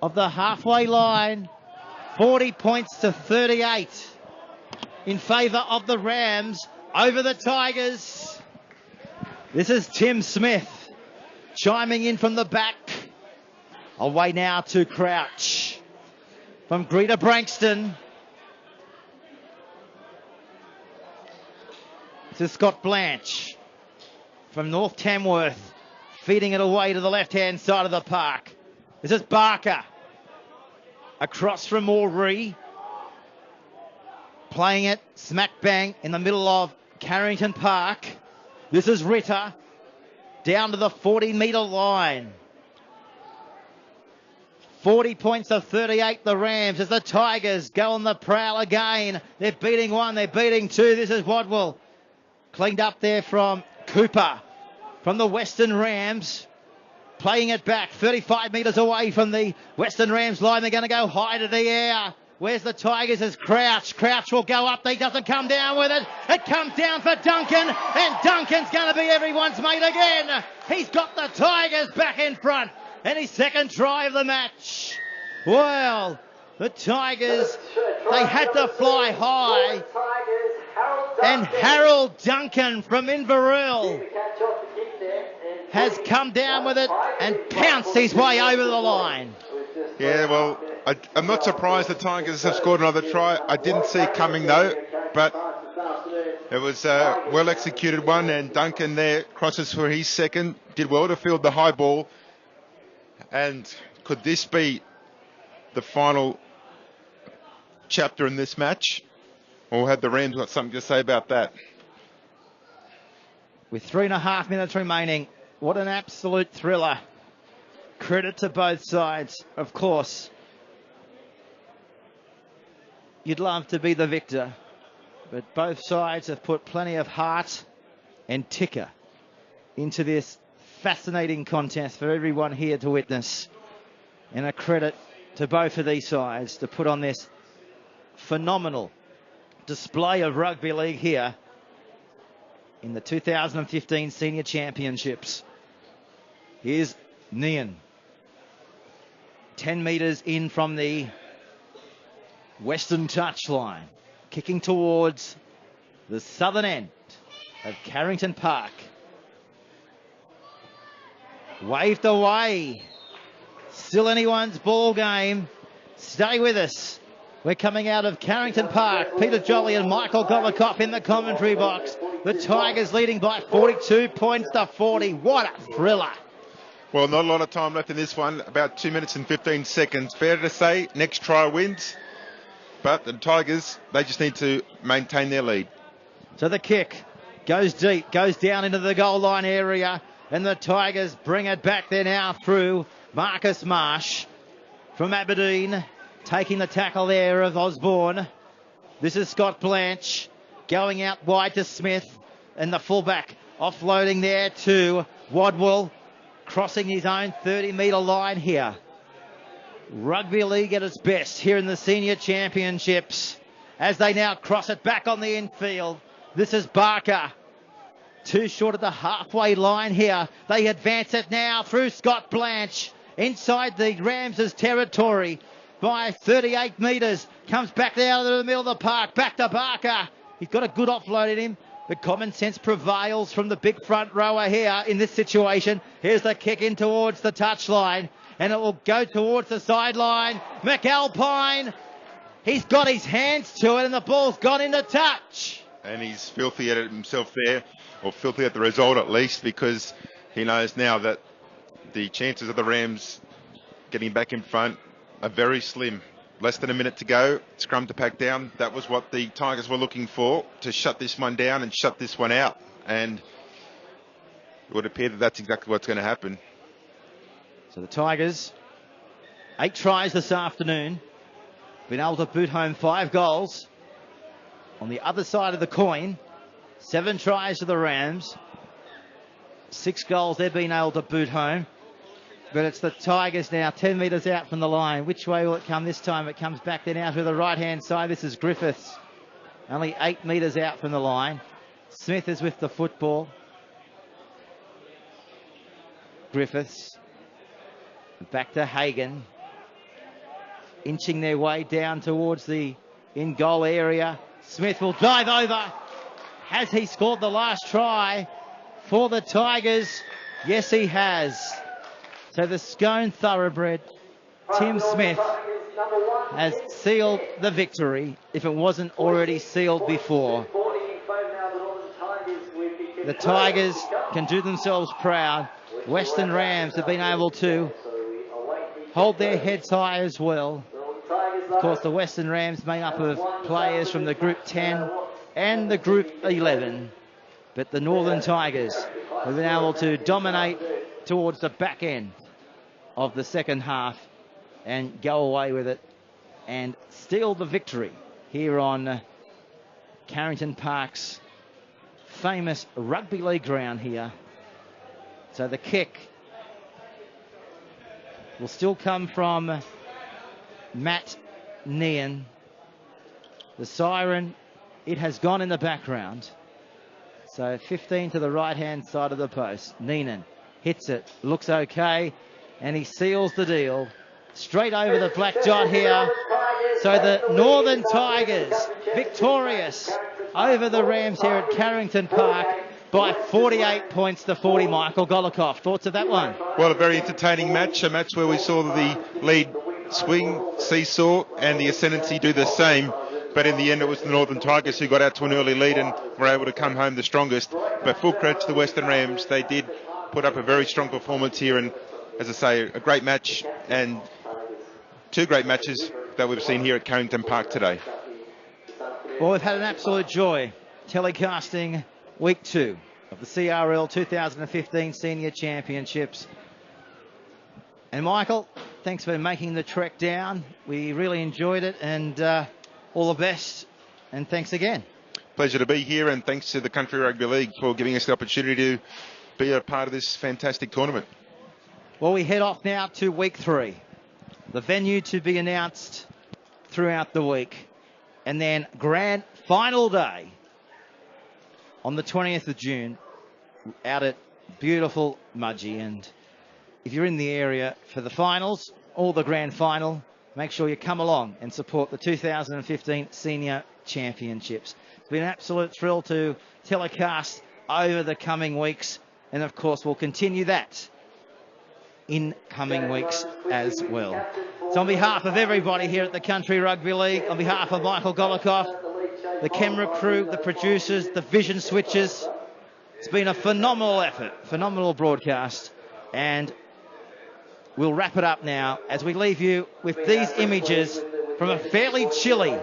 of the halfway line. 40 points to 38 in favour of the Rams over the Tigers. This is Tim Smith chiming in from the back. Away now to Crouch from Greta Brankston. To Scott Blanche from North Tamworth, feeding it away to the left-hand side of the park. This is Barker. Across from Moree, playing it smack bang in the middle of Carrington Park. This is Ritter, down to the 40-metre line. 40 points to 38, the Rams, as the Tigers go on the prowl again. They're beating one, they're beating two. This is Wadwell. Cleaned up there from Cooper, from the Western Rams. Playing it back, 35 metres away from the Western Rams line. They're going to go high to the air. Where's the Tigers? Is Crouch. Crouch will go up. He doesn't come down with it. It comes down for Duncan, and Duncan's going to be everyone's mate again. He's got the Tigers back in front, and his second try of the match. Well, the Tigers, they had to fly high, and Harold Duncan from Inverell has come down with it and pounced his way over the line. Yeah, well, I'm not surprised the Tigers have scored another try. I didn't see it coming though, but it was a well executed one, and Duncan there crosses for his second. Did well to field the high ball. And could this be the final chapter in this match? Or had the Rams got something to say about that? With 3.5 minutes remaining, what an absolute thriller. Credit to both sides, of course. You'd love to be the victor, but both sides have put plenty of heart and ticker into this fascinating contest for everyone here to witness. And a credit to both of these sides to put on this phenomenal display of rugby league here in the 2015 Senior Championships. Here's Nian. 10 metres in from the western touchline, kicking towards the southern end of Carrington Park. Waved away. Still anyone's ball game. Stay with us. We're coming out of Carrington Park. Peter Jolly and Michael Golikoff in the commentary box. The Tigers leading by 42 points to 40. What a thriller. Well, not a lot of time left in this one. About 2 minutes and 15 seconds. Fair to say, next try wins. But the Tigers, they just need to maintain their lead. So the kick goes deep, goes down into the goal line area. And the Tigers bring it back there now through Marcus Marsh from Aberdeen. Taking the tackle there of Osborne. This is Scott Blanche going out wide to Smith. And the fullback offloading there to Wadwell. Crossing his own 30-metre line here. Rugby league at its best here in the Senior Championships. As they now cross it back on the infield. This is Barker. Too short of the halfway line here. They advance it now through Scott Blanche. Inside the Rams' territory by 38 metres. Comes back down to the middle of the park. Back to Barker. He's got a good offload in him. But common sense prevails from the big front rower here in this situation. Here's the kick in towards the touchline. And it will go towards the sideline. McAlpine. He's got his hands to it and the ball's gone into touch. And he's filthy at it himself there, or filthy at the result at least, because he knows now that the chances of the Rams getting back in front are very slim. Less than a minute to go, scrum to pack down. That was what the Tigers were looking for, to shut this one down and shut this one out. And it would appear that that's exactly what's going to happen. So the Tigers, 8 tries this afternoon, been able to boot home 5 goals. On the other side of the coin, 7 tries to the Rams, 6 goals they've been able to boot home. But it's the Tigers now 10 metres out from the line. Which way will it come this time? It comes back there now to the right-hand side. This is Griffiths, only 8 metres out from the line. Smith is with the football. Griffiths. Back to Hagan. Inching their way down towards the in-goal area. Smith will dive over. Has he scored the last try for the Tigers? Yes, he has. So the Scone thoroughbred, Tim Smith, has sealed the victory, if it wasn't already sealed before. The Tigers can do themselves proud. Western Rams have been able to hold their heads high as well. Of course, the Western Rams made up of players from the Group 10 and the Group 11. But the Northern Tigers have been able to dominate towards the back end of the second half and go away with it and steal the victory here on Carrington Park's famous rugby league ground here. So the kick will still come from Matt Nian. The siren, it has gone in the background. So 15 to the right-hand side of the post. Neenan hits it, looks okay, and he seals the deal. Straight over the black dot here. So the Northern Tigers victorious over the Rams here at Carrington Park by 48 points to 40. Michael Golikoff, thoughts of that one? Well, a very entertaining match, a match where we saw the lead swing, seesaw, and the ascendancy do the same. But in the end, it was the Northern Tigers who got out to an early lead and were able to come home the strongest. But full credit to the Western Rams. They did put up a very strong performance here, and as I say, a great match and two great matches that we've seen here at Carrington Park today. Well, we've had an absolute joy telecasting week 2 of the CRL 2015 Senior Championships. And Michael, thanks for making the trek down. We really enjoyed it, and all the best, and thanks again. Pleasure to be here, and thanks to the Country Rugby League for giving us the opportunity to be a part of this fantastic tournament. Well, we head off now to week 3. The venue to be announced throughout the week. And then grand final day on the 20th of June out at beautiful Mudgee. And if you're in the area for the finals or the grand final, make sure you come along and support the 2015 Senior Championships. It's been an absolute thrill to telecast over the coming weeks. And of course, we'll continue that in coming weeks as well. So on behalf of everybody here at the Country Rugby League, on behalf of Michael Golikoff, the camera crew, the producers, the vision switchers, it's been a phenomenal effort, phenomenal broadcast, and we'll wrap it up now as we leave you with these images from a fairly chilly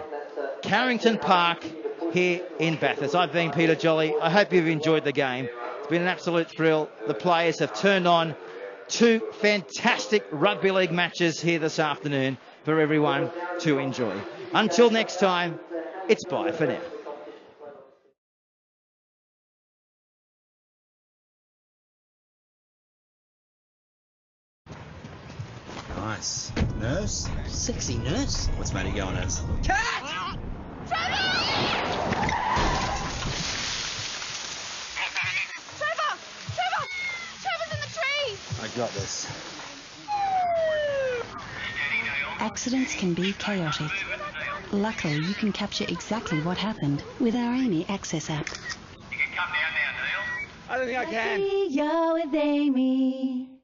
Carrington Park here in Bathurst. I've been Peter Jolly. I hope you've enjoyed the game. It's been an absolute thrill. The players have turned on 2 fantastic rugby league matches here this afternoon for everyone to enjoy. Until next time, it's bye for now. Nice. Nurse? Sexy nurse. What's Matty going as? Catch! Trevor! Trevor's in the trees! I got this. Accidents can be chaotic. Luckily, you can capture exactly what happened with our Amy Access app. You can come down now, Neil. I don't think I can. See you with Amy.